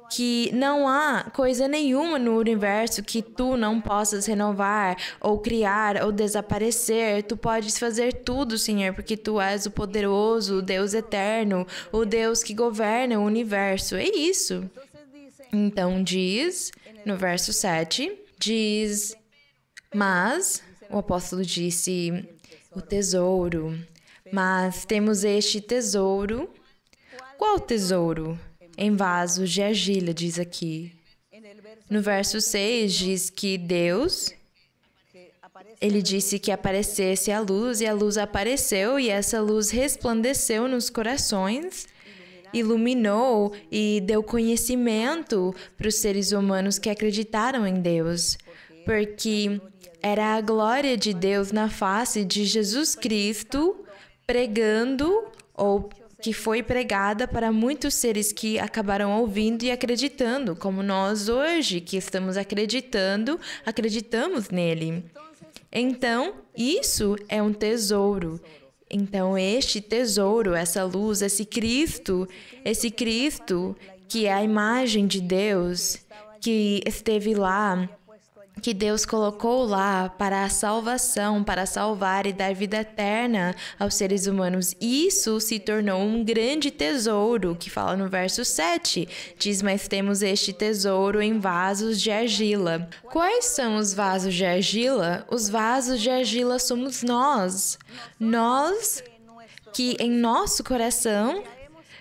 Speaker 1: que não há coisa nenhuma no universo que tu não possas renovar, ou criar, ou desaparecer. Tu podes fazer tudo, Senhor, porque tu és o poderoso, o Deus eterno, o Deus que governa o universo. É isso. Então diz, no verso 7, diz, mas, o apóstolo disse, o tesouro, mas temos este tesouro. Qual tesouro? Em vasos de argila, diz aqui. No verso 6 diz que Deus, ele disse que aparecesse a luz, e a luz apareceu, e essa luz resplandeceu nos corações, iluminou e deu conhecimento para os seres humanos que acreditaram em Deus, porque era a glória de Deus na face de Jesus Cristo pregando, ou que foi pregada para muitos seres que acabaram ouvindo e acreditando, como nós hoje, que estamos acreditamos nele. Então, isso é um tesouro. Então, este tesouro, essa luz, esse Cristo, que é a imagem de Deus, que esteve lá, que Deus colocou lá para a salvação, para salvar e dar vida eterna aos seres humanos. Isso se tornou um grande tesouro, que fala no verso 7. Diz, mas temos este tesouro em vasos de argila. Quais são os vasos de argila? Os vasos de argila somos nós. Nós que em nosso coração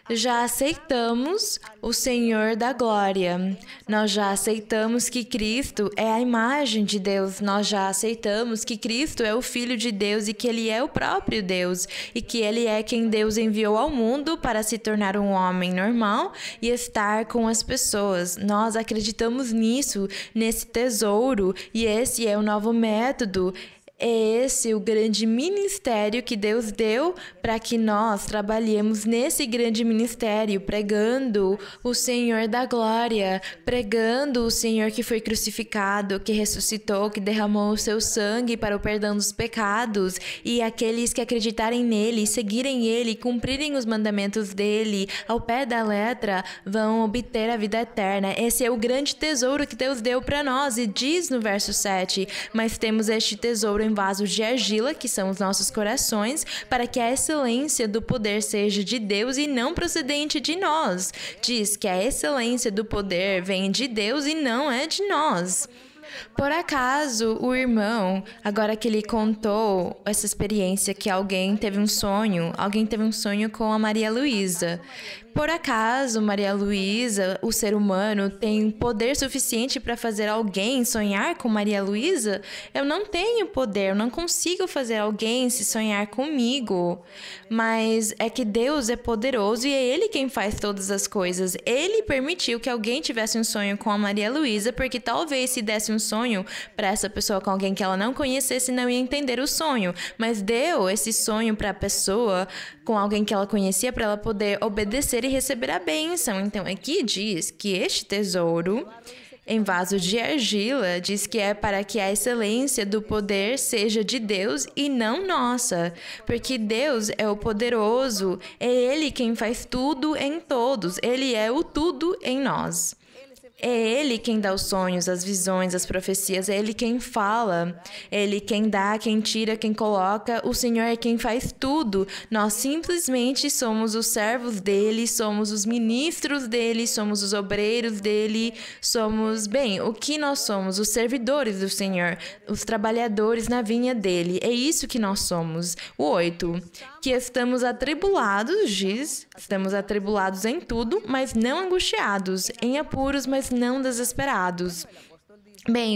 Speaker 1: já aceitamos o Senhor da glória. Nós já aceitamos que Cristo é a imagem de Deus. Nós já aceitamos que Cristo é o Filho de Deus e que Ele é o próprio Deus. E que Ele é quem Deus enviou ao mundo para se tornar um homem normal e estar com as pessoas. Nós acreditamos nisso, nesse tesouro. E esse é o novo método. É esse o grande ministério que Deus deu para que nós trabalhemos nesse grande ministério, pregando o Senhor da glória, pregando o Senhor que foi crucificado, que ressuscitou, que derramou o seu sangue para o perdão dos pecados, e aqueles que acreditarem nele, seguirem ele, cumprirem os mandamentos dele ao pé da letra, vão obter a vida eterna. Esse é o grande tesouro que Deus deu para nós, e diz no verso 7, mas temos este tesouro em vasos de argila, que são os nossos corações, para que a excelência do poder seja de Deus e não procedente de nós. Diz que a excelência do poder vem de Deus e não é de nós. Por acaso, o irmão, agora que ele contou essa experiência que alguém teve um sonho com a Maria Luísa. Por acaso, Maria Luísa, o ser humano, tem poder suficiente para fazer alguém sonhar com Maria Luísa? Eu não tenho poder, eu não consigo fazer alguém se sonhar comigo. Mas é que Deus é poderoso e é Ele quem faz todas as coisas. Ele permitiu que alguém tivesse um sonho com a Maria Luísa, porque talvez se desse um sonho para essa pessoa com alguém que ela não conhecesse, não ia entender o sonho. Mas deu esse sonho para a pessoa com alguém que ela conhecia, para ela poder obedecer e receber a bênção. Então, aqui diz que este tesouro em vaso de argila diz que é para que a excelência do poder seja de Deus e não nossa, porque Deus é o poderoso, é Ele quem faz tudo em todos, Ele é o tudo em nós. É Ele quem dá os sonhos, as visões, as profecias. É Ele quem fala. É Ele quem dá, quem tira, quem coloca. O Senhor é quem faz tudo. Nós simplesmente somos os servos dEle, somos os ministros dEle, somos os obreiros dEle, somos, o que nós somos? Os servidores do Senhor, os trabalhadores na vinha dEle. É isso que nós somos. O 8. Que estamos atribulados, diz, estamos atribulados em tudo, mas não angustiados, em apuros, mas não desesperados.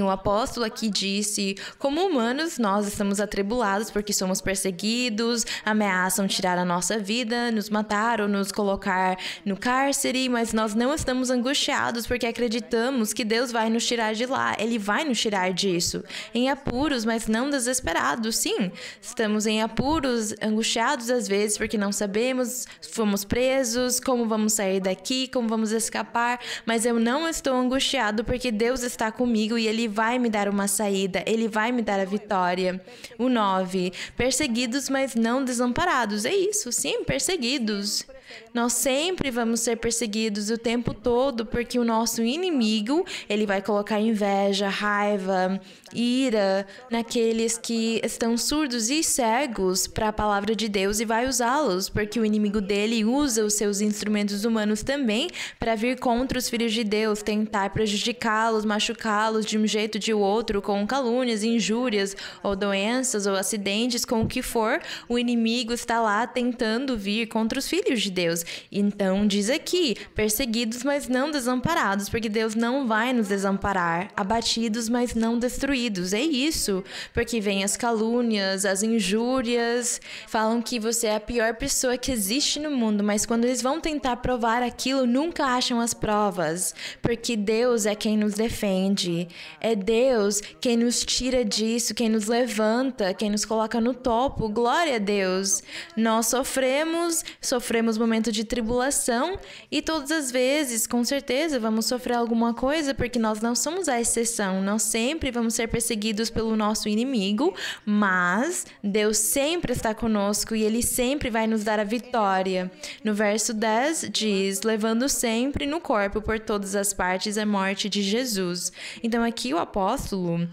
Speaker 1: O apóstolo aqui disse, como humanos, nós estamos atribulados porque somos perseguidos, ameaçam tirar a nossa vida, nos matar ou nos colocar no cárcere, mas nós não estamos angustiados porque acreditamos que Deus vai nos tirar de lá, Ele vai nos tirar disso. Em apuros, mas não desesperados, sim. Estamos em apuros, angustiados às vezes porque não sabemos, fomos presos, como vamos sair daqui, como vamos escapar, mas eu não estou angustiado porque Deus está comigo e Ele vai me dar uma saída, Ele vai me dar a vitória. O 9. Perseguidos, mas não desamparados. É isso, sim, perseguidos. Nós sempre vamos ser perseguidos o tempo todo, porque o nosso inimigo, ele vai colocar inveja, raiva, ira naqueles que estão surdos e cegos para a palavra de Deus e vai usá-los, porque o inimigo dele usa os seus instrumentos humanos também para vir contra os filhos de Deus, tentar prejudicá-los, machucá-los de um jeito ou de outro, com calúnias, injúrias, ou doenças, ou acidentes, com o que for, o inimigo está lá tentando vir contra os filhos de Deus. Então, diz aqui, perseguidos, mas não desamparados, porque Deus não vai nos desamparar, abatidos, mas não destruídos. É isso, porque vem as calúnias, as injúrias, falam que você é a pior pessoa que existe no mundo, mas quando eles vão tentar provar aquilo, nunca acham as provas, porque Deus é quem nos defende, é Deus quem nos tira disso, quem nos levanta, quem nos coloca no topo. Glória a Deus! Nós sofremos momento de tribulação e todas as vezes, com certeza, vamos sofrer alguma coisa, porque nós não somos a exceção, nós sempre vamos ser perseguidos pelo nosso inimigo, mas Deus sempre está conosco e Ele sempre vai nos dar a vitória. No verso 10 diz, levando sempre no corpo por todas as partes a morte de Jesus. Então aqui o apóstolo,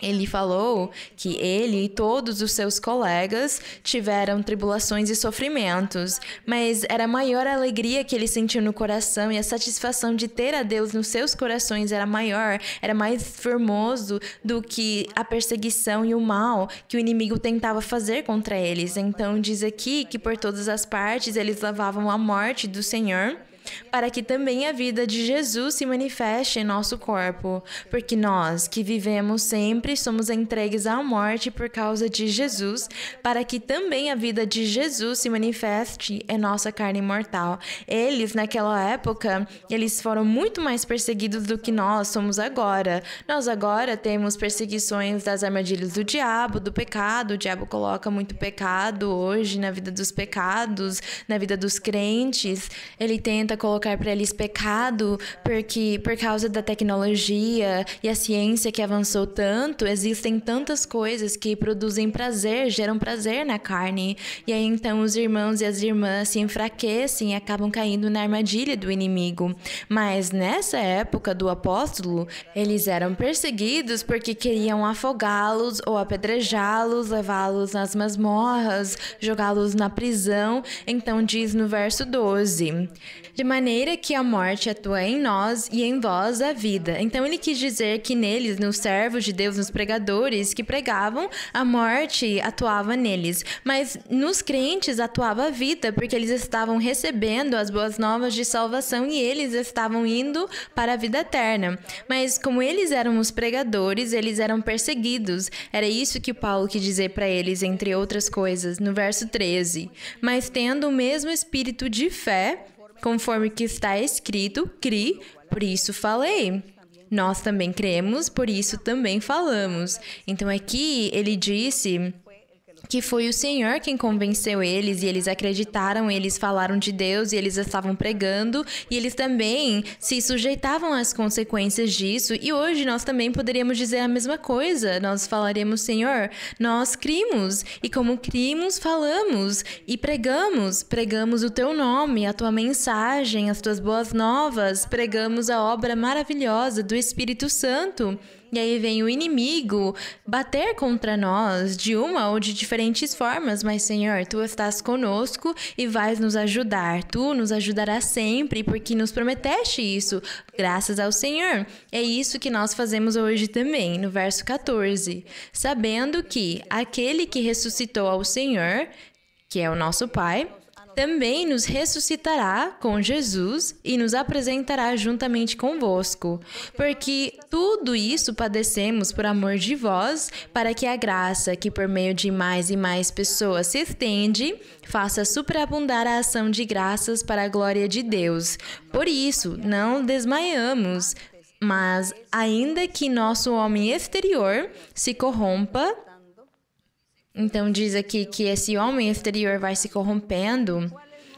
Speaker 1: ele falou que ele e todos os seus colegas tiveram tribulações e sofrimentos, mas era maior a alegria que ele sentiu no coração e a satisfação de ter a Deus nos seus corações era maior, era mais formoso do que a perseguição e o mal que o inimigo tentava fazer contra eles. Então diz aqui que por todas as partes eles levavam a morte do Senhor, para que também a vida de Jesus se manifeste em nosso corpo, porque nós que vivemos sempre somos entregues à morte por causa de Jesus, para que também a vida de Jesus se manifeste em nossa carne mortal. Eles, naquela época, eles foram muito mais perseguidos do que nós somos agora. Nós agora temos perseguições das armadilhas do diabo, do pecado. O diabo coloca muito pecado hoje na vida dos pecados, na vida dos crentes. Ele tenta colocar para eles pecado, porque por causa da tecnologia e a ciência que avançou tanto, existem tantas coisas que produzem prazer, geram prazer na carne. E aí então os irmãos e as irmãs se enfraquecem e acabam caindo na armadilha do inimigo. Mas nessa época do apóstolo, eles eram perseguidos porque queriam afogá-los ou apedrejá-los, levá-los nas masmorras, jogá-los na prisão. Então diz no verso 12... de maneira que a morte atua em nós e em vós a vida. Então ele quis dizer que neles, nos servos de Deus, nos pregadores que pregavam, a morte atuava neles. Mas nos crentes atuava a vida, porque eles estavam recebendo as boas novas de salvação e eles estavam indo para a vida eterna. Mas como eles eram os pregadores, eles eram perseguidos. Era isso que Paulo quis dizer para eles, entre outras coisas, no verso 13. Mas tendo o mesmo espírito de fé, conforme que está escrito, cri, por isso falei. Nós também cremos, por isso também falamos. Então aqui ele disse que foi o Senhor quem convenceu eles, e eles acreditaram, eles falaram de Deus, e eles estavam pregando, e eles também se sujeitavam às consequências disso, e hoje nós também poderíamos dizer a mesma coisa. Nós falaremos, Senhor, nós crimos, e como crimos, falamos, e pregamos o Teu nome, a Tua mensagem, as Tuas boas novas, pregamos a obra maravilhosa do Espírito Santo. E aí vem o inimigo bater contra nós de uma ou de diferentes formas, mas Senhor, Tu estás conosco e vais nos ajudar. Tu nos ajudarás sempre, porque nos prometeste isso, graças ao Senhor. É isso que nós fazemos hoje também, no verso 14. Sabendo que aquele que ressuscitou ao Senhor, que é o nosso Pai, também nos ressuscitará com Jesus e nos apresentará juntamente convosco. Porque tudo isso padecemos por amor de vós, para que a graça que por meio de mais e mais pessoas se estende, faça superabundar a ação de graças para a glória de Deus. Por isso, não desmaiamos, mas ainda que nosso homem exterior se corrompa, então diz aqui que esse homem exterior vai se corrompendo.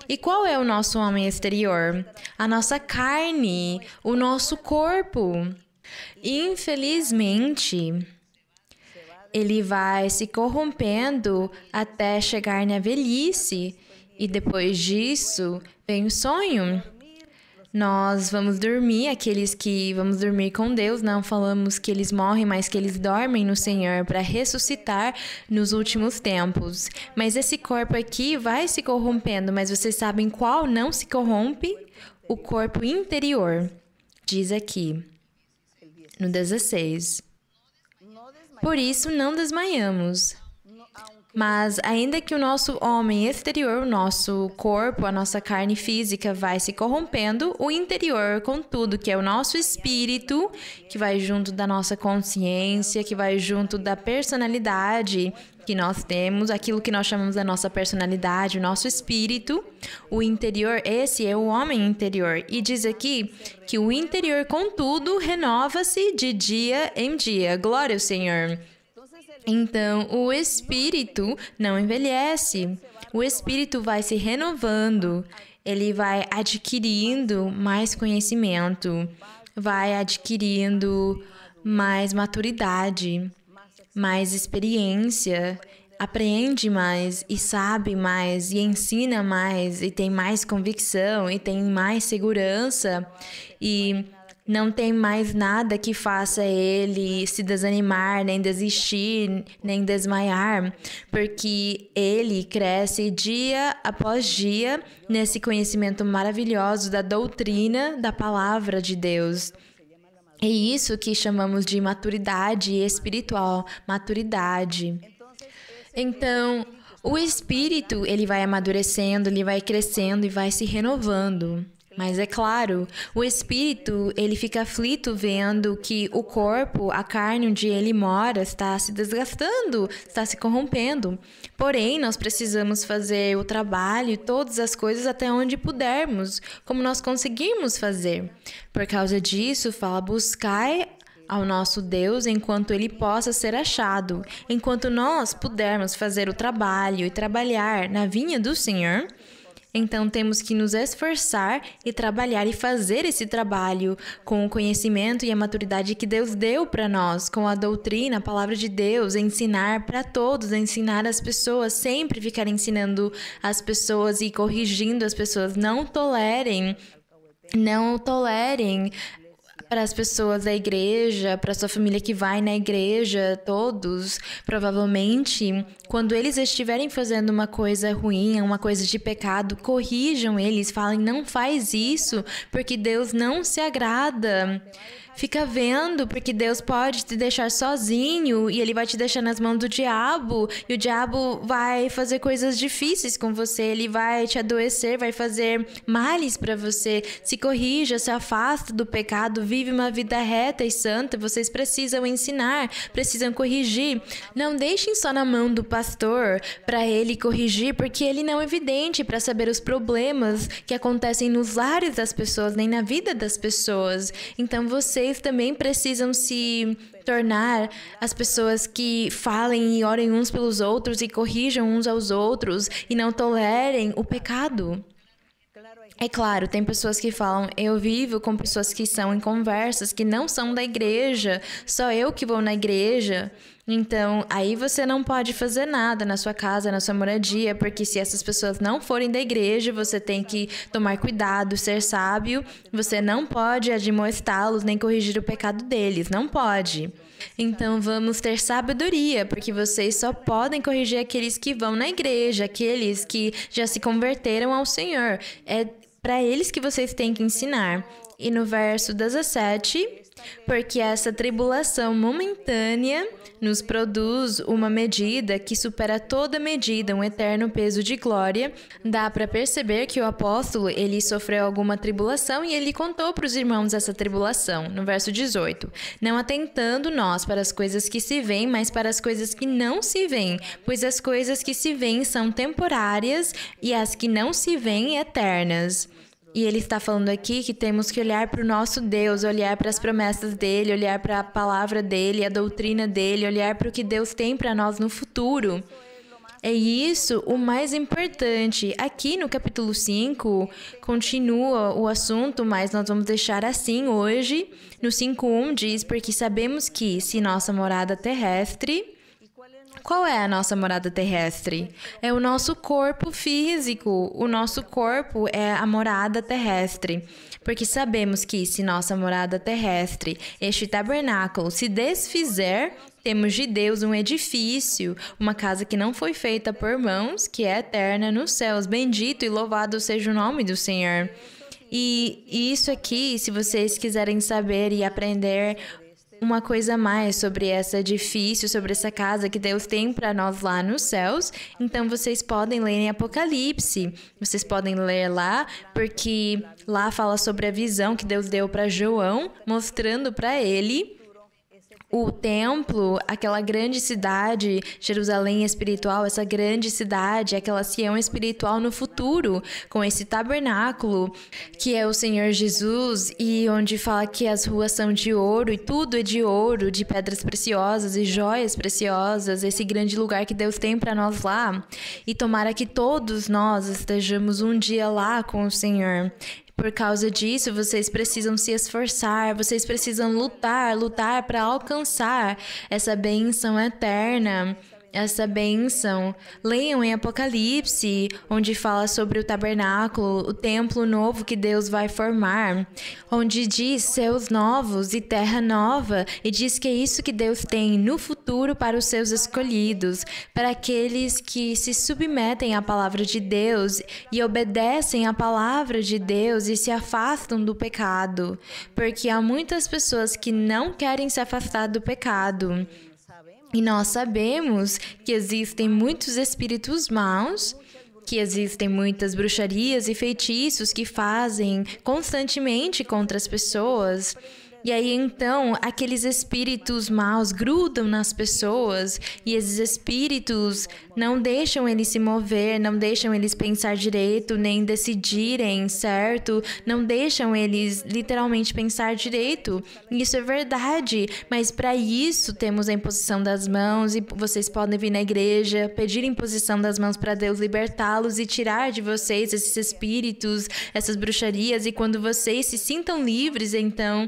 Speaker 1: E qual é o nosso homem exterior? A nossa carne, o nosso corpo. Infelizmente, ele vai se corrompendo até chegar na velhice. E depois disso, vem o sonho. Nós vamos dormir, aqueles que vamos dormir com Deus, não falamos que eles morrem, mas que eles dormem no Senhor para ressuscitar nos últimos tempos. Mas esse corpo aqui vai se corrompendo, mas vocês sabem qual não se corrompe? O corpo interior. Diz aqui, no 16. Por isso não desmaiamos. Mas ainda que o nosso homem exterior, o nosso corpo, a nossa carne física vai se corrompendo, o interior, contudo, que é o nosso espírito, que vai junto da nossa consciência, que vai junto da personalidade que nós temos, aquilo que nós chamamos da nossa personalidade, o nosso espírito, o interior, esse é o homem interior. E diz aqui que o interior, contudo, renova-se de dia em dia. Glória ao Senhor. Então, o espírito não envelhece. O espírito vai se renovando, ele vai adquirindo mais conhecimento, vai adquirindo mais maturidade, mais experiência, aprende mais e sabe mais e ensina mais e tem mais convicção e tem mais segurança e não tem mais nada que faça ele se desanimar, nem desistir, nem desmaiar, porque ele cresce dia após dia nesse conhecimento maravilhoso da doutrina da palavra de Deus. É isso que chamamos de maturidade espiritual, maturidade. Então, o espírito, ele vai amadurecendo, ele vai crescendo e vai se renovando. Mas é claro, o espírito, ele fica aflito vendo que o corpo, a carne onde ele mora, está se desgastando, está se corrompendo. Porém, nós precisamos fazer o trabalho e todas as coisas até onde pudermos, como nós conseguirmos fazer. Por causa disso, fala, buscai ao nosso Deus enquanto ele possa ser achado. Enquanto nós pudermos fazer o trabalho e trabalhar na vinha do Senhor, então temos que nos esforçar e trabalhar e fazer esse trabalho com o conhecimento e a maturidade que Deus deu para nós, com a doutrina, a palavra de Deus, ensinar para todos, ensinar as pessoas, sempre ficar ensinando as pessoas e corrigindo as pessoas. Não tolerem para as pessoas da igreja, para a sua família que vai na igreja, todos, provavelmente, quando eles estiverem fazendo uma coisa ruim, uma coisa de pecado, corrijam eles, falem, não faz isso, porque Deus não se agrada. Fica vendo, porque Deus pode te deixar sozinho e Ele vai te deixar nas mãos do diabo. E o diabo vai fazer coisas difíceis com você, ele vai te adoecer, vai fazer males para você. Se corrija, se afasta do pecado, vive uma vida reta e santa. Vocês precisam ensinar, precisam corrigir. Não deixem só na mão do pastor para ele corrigir, porque ele não é evidente para saber os problemas que acontecem nos lares das pessoas, nem na vida das pessoas. Então, vocês também precisam se tornar as pessoas que falem e orem uns pelos outros e corrijam uns aos outros e não tolerem o pecado. É claro, tem pessoas que falam, eu vivo com pessoas que são em conversas, que não são da igreja, só eu que vou na igreja. Então, aí você não pode fazer nada na sua casa, na sua moradia, porque se essas pessoas não forem da igreja, você tem que tomar cuidado, ser sábio. Você não pode admoestá-los nem corrigir o pecado deles, não pode. Então, vamos ter sabedoria, porque vocês só podem corrigir aqueles que vão na igreja, aqueles que já se converteram ao Senhor. É para eles que vocês têm que ensinar. E no verso 17, porque essa tribulação momentânea nos produz uma medida que supera toda medida, um eterno peso de glória. Dá para perceber que o apóstolo, ele sofreu alguma tribulação e ele contou para os irmãos essa tribulação. No verso 18, não atentando nós para as coisas que se veem, mas para as coisas que não se veem, pois as coisas que se veem são temporárias e as que não se veem eternas. E ele está falando aqui que temos que olhar para o nosso Deus, olhar para as promessas dele, olhar para a palavra dele, a doutrina dele, olhar para o que Deus tem para nós no futuro. É isso o mais importante. Aqui no capítulo 5, continua o assunto, mas nós vamos deixar assim hoje. No 5:1 diz, porque sabemos que se nossa morada terrestre... Qual é a nossa morada terrestre? É o nosso corpo físico. O nosso corpo é a morada terrestre. Porque sabemos que se nossa morada terrestre, este tabernáculo, se desfizer, temos de Deus um edifício, uma casa que não foi feita por mãos, que é eterna nos céus. Bendito e louvado seja o nome do Senhor. E isso aqui, se vocês quiserem saber e aprender uma coisa a mais sobre esse edifício, sobre essa casa que Deus tem para nós lá nos céus, então vocês podem ler em Apocalipse. Vocês podem ler lá, porque lá fala sobre a visão que Deus deu para João, mostrando para ele o templo, aquela grande cidade, Jerusalém espiritual, essa grande cidade, aquela Sião espiritual no futuro, com esse tabernáculo, que é o Senhor Jesus, e onde fala que as ruas são de ouro, e tudo é de ouro, de pedras preciosas e joias preciosas, esse grande lugar que Deus tem para nós lá. E tomara que todos nós estejamos um dia lá com o Senhor. Por causa disso, vocês precisam se esforçar, vocês precisam lutar para alcançar essa bênção eterna, essa bênção. Leiam em Apocalipse, onde fala sobre o tabernáculo, o templo novo que Deus vai formar, onde diz céus novos e terra nova, e diz que é isso que Deus tem no futuro para os seus escolhidos, para aqueles que se submetem à palavra de Deus e obedecem à palavra de Deus e se afastam do pecado, porque há muitas pessoas que não querem se afastar do pecado. E nós sabemos que existem muitos espíritos maus, que existem muitas bruxarias e feitiços que fazem constantemente contra as pessoas. E aí, então, aqueles espíritos maus grudam nas pessoas e esses espíritos não deixam eles se mover, não deixam eles pensar direito, nem decidirem certo, não deixam eles literalmente pensar direito. Isso é verdade, mas para isso temos a imposição das mãos e vocês podem vir na igreja, pedir a imposição das mãos para Deus libertá-los e tirar de vocês esses espíritos, essas bruxarias, e quando vocês se sintam livres, então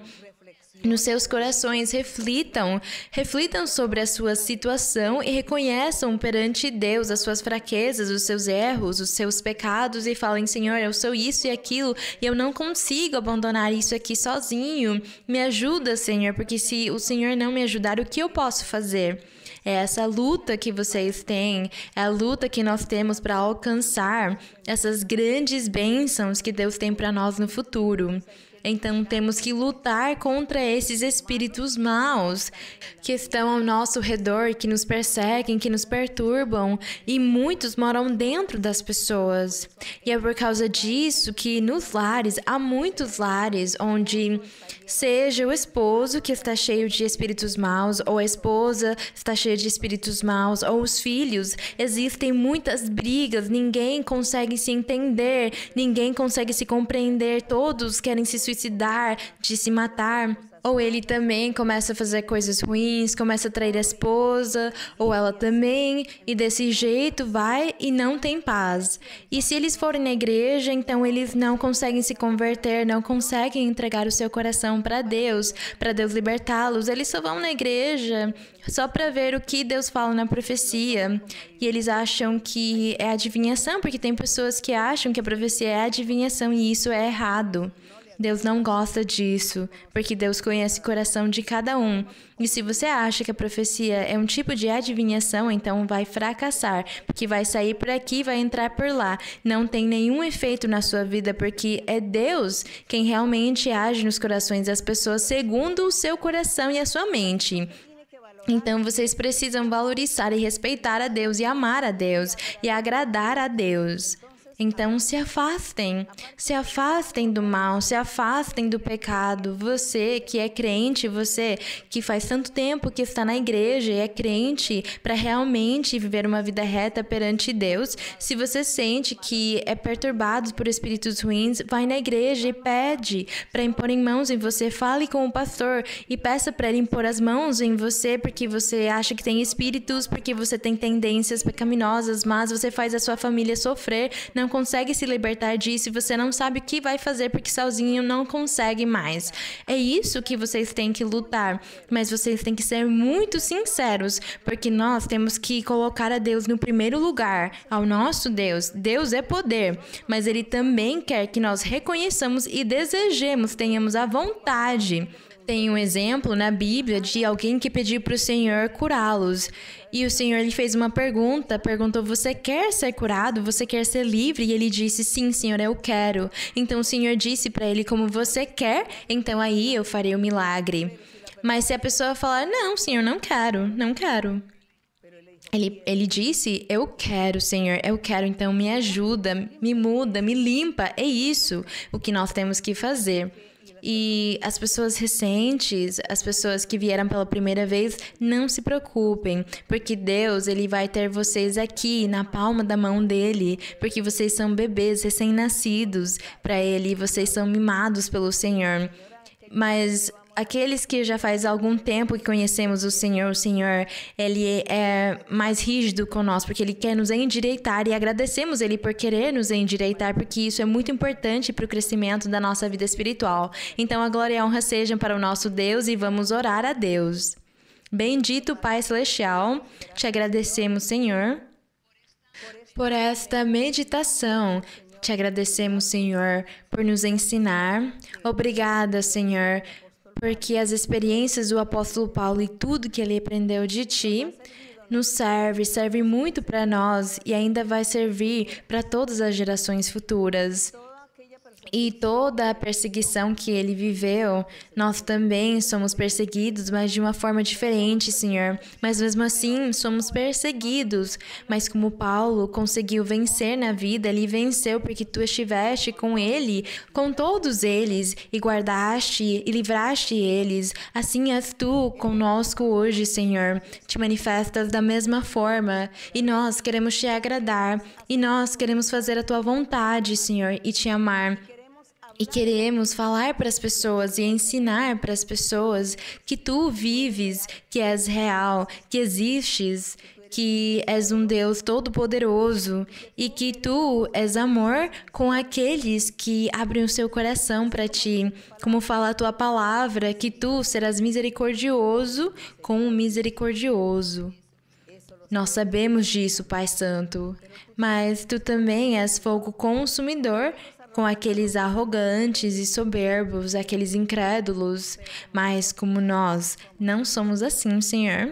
Speaker 1: nos seus corações reflitam sobre a sua situação e reconheçam perante Deus as suas fraquezas, os seus erros, os seus pecados e falem: Senhor, eu sou isso e aquilo e eu não consigo abandonar isso aqui sozinho. Me ajuda, Senhor, porque se o Senhor não me ajudar, o que eu posso fazer? É essa luta que vocês têm, é a luta que nós temos para alcançar essas grandes bênçãos que Deus tem para nós no futuro. Então, temos que lutar contra esses espíritos maus que estão ao nosso redor, que nos perseguem, que nos perturbam, e muitos moram dentro das pessoas. E é por causa disso que nos lares, há muitos lares onde seja o esposo que está cheio de espíritos maus, ou a esposa está cheia de espíritos maus, ou os filhos, existem muitas brigas, ninguém consegue se entender, ninguém consegue se compreender, todos querem se suicidar, de se matar. Ou ele também começa a fazer coisas ruins, começa a trair a esposa, ou ela também, e desse jeito vai e não tem paz. E se eles forem na igreja, então eles não conseguem se converter, não conseguem entregar o seu coração para Deus libertá-los. Eles só vão na igreja só para ver o que Deus fala na profecia. E eles acham que é adivinhação, porque tem pessoas que acham que a profecia é adivinhação e isso é errado. Deus não gosta disso, porque Deus conhece o coração de cada um. E se você acha que a profecia é um tipo de adivinhação, então vai fracassar, porque vai sair por aqui e vai entrar por lá. Não tem nenhum efeito na sua vida, porque é Deus quem realmente age nos corações das pessoas segundo o seu coração e a sua mente. Então, vocês precisam valorizar e respeitar a Deus e amar a Deus e agradar a Deus. Então, se afastem do mal, se afastem do pecado. Você que é crente, você que faz tanto tempo que está na igreja e é crente para realmente viver uma vida reta perante Deus, se você sente que é perturbado por espíritos ruins, vai na igreja e pede para imporem mãos em você, fale com o pastor e peça para ele impor as mãos em você, porque você acha que tem espíritos, porque você tem tendências pecaminosas, mas você faz a sua família sofrer. Não não consegue se libertar disso e você não sabe o que vai fazer porque sozinho não consegue mais. É isso que vocês têm que lutar, mas vocês têm que ser muito sinceros, porque nós temos que colocar a Deus no primeiro lugar, ao nosso Deus. Deus é poder, mas Ele também quer que nós reconheçamos e desejemos, tenhamos a vontade. Tem um exemplo na Bíblia de alguém que pediu para o Senhor curá-los. E o Senhor lhe fez uma pergunta, perguntou, você quer ser curado? Você quer ser livre? E ele disse, sim, Senhor, eu quero. Então o Senhor disse para ele, como você quer, então aí eu farei o milagre. Mas se a pessoa falar, não, Senhor, não quero, não quero. Ele disse, eu quero, Senhor, eu quero, então me ajuda, me muda, me limpa. É isso o que nós temos que fazer. E as pessoas recentes, as pessoas que vieram pela primeira vez, não se preocupem, porque Deus, Ele vai ter vocês aqui na palma da mão dele, porque vocês são bebês recém-nascidos para Ele, vocês são mimados pelo Senhor. Mas aqueles que já faz algum tempo que conhecemos o Senhor, Ele é mais rígido conosco, porque Ele quer nos endireitar e agradecemos Ele por querer nos endireitar, porque isso é muito importante para o crescimento da nossa vida espiritual. Então, a glória e a honra sejam para o nosso Deus e vamos orar a Deus. Bendito Pai Celestial, te agradecemos, Senhor, por esta meditação. Te agradecemos, Senhor, por nos ensinar. Obrigada, Senhor, porque as experiências do apóstolo Paulo e tudo que ele aprendeu de ti nos serve muito para nós e ainda vai servir para todas as gerações futuras. E toda a perseguição que ele viveu, nós também somos perseguidos, mas de uma forma diferente, Senhor. Mas mesmo assim, somos perseguidos. Mas como Paulo conseguiu vencer na vida, ele venceu porque tu estiveste com ele, com todos eles, e guardaste e livraste eles. Assim és tu conosco hoje, Senhor. Te manifestas da mesma forma. E nós queremos te agradar. E nós queremos fazer a tua vontade, Senhor, e te amar. E queremos falar para as pessoas e ensinar para as pessoas que tu vives, que és real, que existes, que és um Deus todo-poderoso e que tu és amor com aqueles que abrem o seu coração para ti. Como fala a tua palavra, que tu serás misericordioso com o misericordioso. Nós sabemos disso, Pai Santo, mas tu também és fogo consumidor com aqueles arrogantes e soberbos, aqueles incrédulos. Mas como nós não somos assim, Senhor,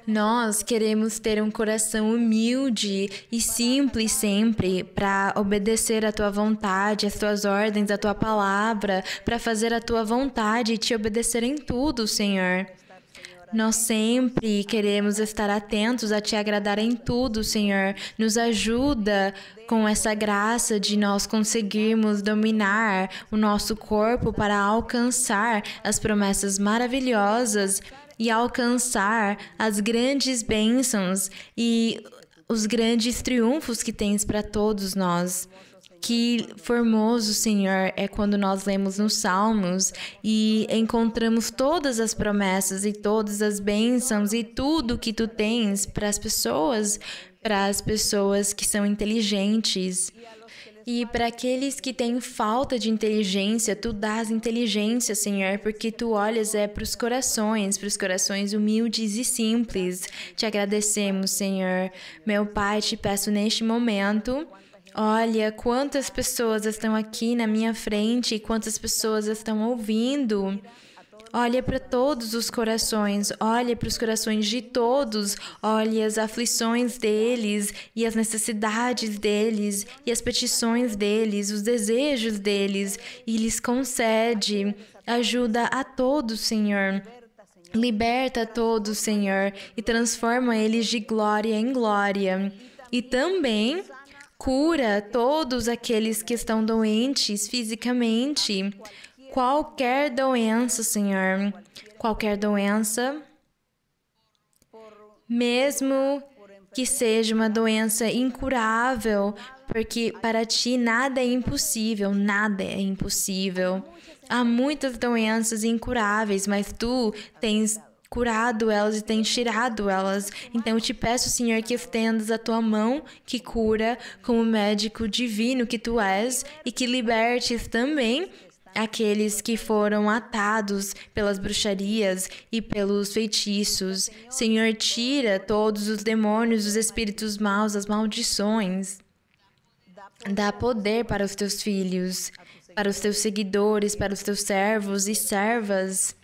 Speaker 1: nós queremos ter um coração humilde e simples sempre para obedecer a tua vontade, as tuas ordens, a tua palavra, para fazer a tua vontade e te obedecer em tudo, Senhor. Nós sempre queremos estar atentos a te agradar em tudo, Senhor. Nos ajuda com essa graça de nós conseguirmos dominar o nosso corpo para alcançar as promessas maravilhosas e alcançar as grandes bênçãos e os grandes triunfos que tens para todos nós. Que formoso, Senhor, é quando nós lemos nos Salmos e encontramos todas as promessas e todas as bênçãos e tudo que tu tens para as pessoas que são inteligentes. E para aqueles que têm falta de inteligência, tu dás inteligência, Senhor, porque tu olhas para os corações humildes e simples. Te agradecemos, Senhor. Meu Pai, te peço neste momento, olha quantas pessoas estão aqui na minha frente e quantas pessoas estão ouvindo. Olha para todos os corações, olha para os corações de todos, olha as aflições deles e as necessidades deles e as petições deles, os desejos deles e lhes concede. Ajuda a todos, Senhor. Liberta a todos, Senhor, e transforma eles de glória em glória. E também cura todos aqueles que estão doentes fisicamente. Qualquer doença, Senhor, qualquer doença, mesmo que seja uma doença incurável, porque para ti nada é impossível, nada é impossível. Há muitas doenças incuráveis, mas tu tens curado elas e tem tirado elas. Então eu te peço, Senhor, que estendas a tua mão que cura, como médico divino que tu és, e que libertes também aqueles que foram atados pelas bruxarias e pelos feitiços. Senhor, tira todos os demônios, os espíritos maus, as maldições. Dá poder para os teus filhos, para os teus seguidores, para os teus servos e servas.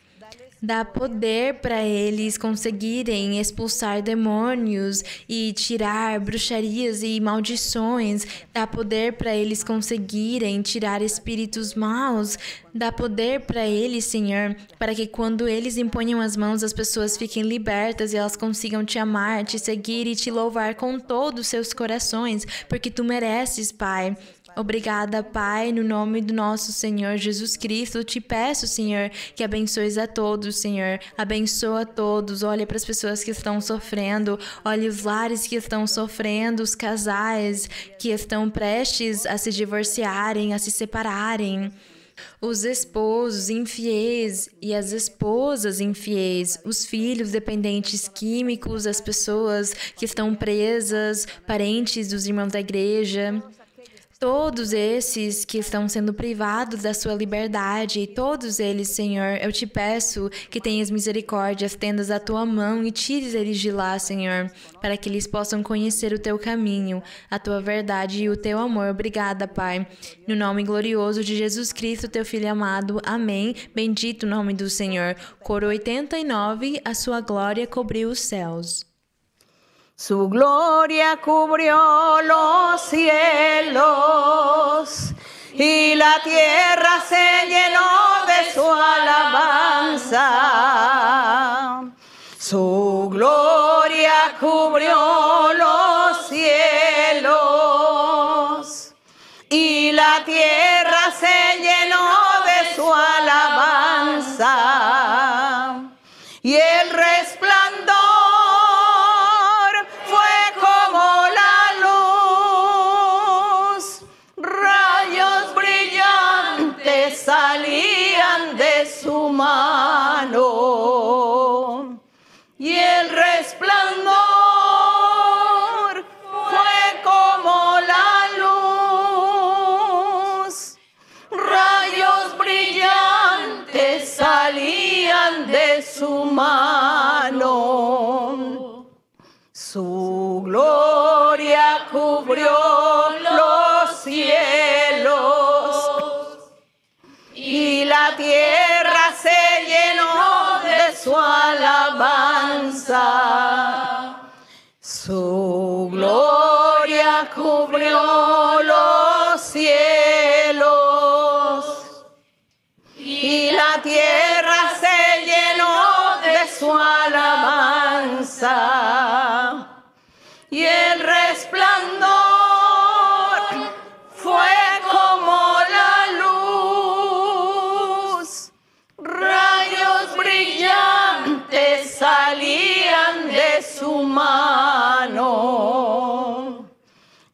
Speaker 1: Dá poder para eles conseguirem expulsar demônios e tirar bruxarias e maldições. Dá poder para eles conseguirem tirar espíritos maus. Dá poder para eles, Senhor, para que quando eles imponham as mãos, as pessoas fiquem libertas e elas consigam te amar, te seguir e te louvar com todos os seus corações, porque tu mereces, Pai. Obrigada, Pai, no nome do nosso Senhor Jesus Cristo. Eu te peço, Senhor, que abençoes a todos, Senhor. Abençoa a todos. Olha para as pessoas que estão sofrendo. Olha os lares que estão sofrendo, os casais que estão prestes a se divorciarem, a se separarem. Os esposos infiéis e as esposas infiéis, os filhos dependentes químicos, as pessoas que estão presas, parentes dos irmãos da igreja. Todos esses que estão sendo privados da sua liberdade, todos eles, Senhor, eu te peço que tenhas misericórdia, estendas a tua mão e tires eles de lá, Senhor, para que eles possam conhecer o teu caminho, a tua verdade e o teu amor. Obrigada, Pai. No nome glorioso de Jesus Cristo, teu Filho amado. Amém. Bendito o nome do Senhor. Coro 89, a sua glória cobriu os céus.
Speaker 2: Su gloria cubrió los cielos y la tierra se llenó de su alabanza. Su gloria cubrió los cielos y la tierra se llenó de su alabanza. Y el resplandor salían de su mano y el resplandor fue como la luz, rayos brillantes salían de su mano. Su gloria cubrió los cielos y la tierra se llenó de su alabanza. Su gloria cubrió los cielos y la tierra se llenó de su alabanza. Y el resplandor fue como la luz, rayos brillantes salían de su mano.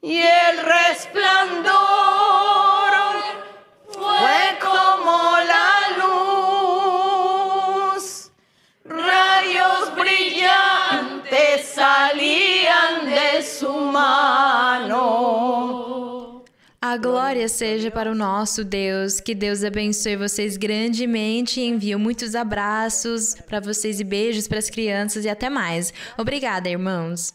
Speaker 2: Y el resplandor fue como la luz, rayos brillantes salían de su mano.
Speaker 1: A glória seja para o nosso Deus. Que Deus abençoe vocês grandemente e envio muitos abraços para vocês e beijos para as crianças e até mais. Obrigada, irmãos.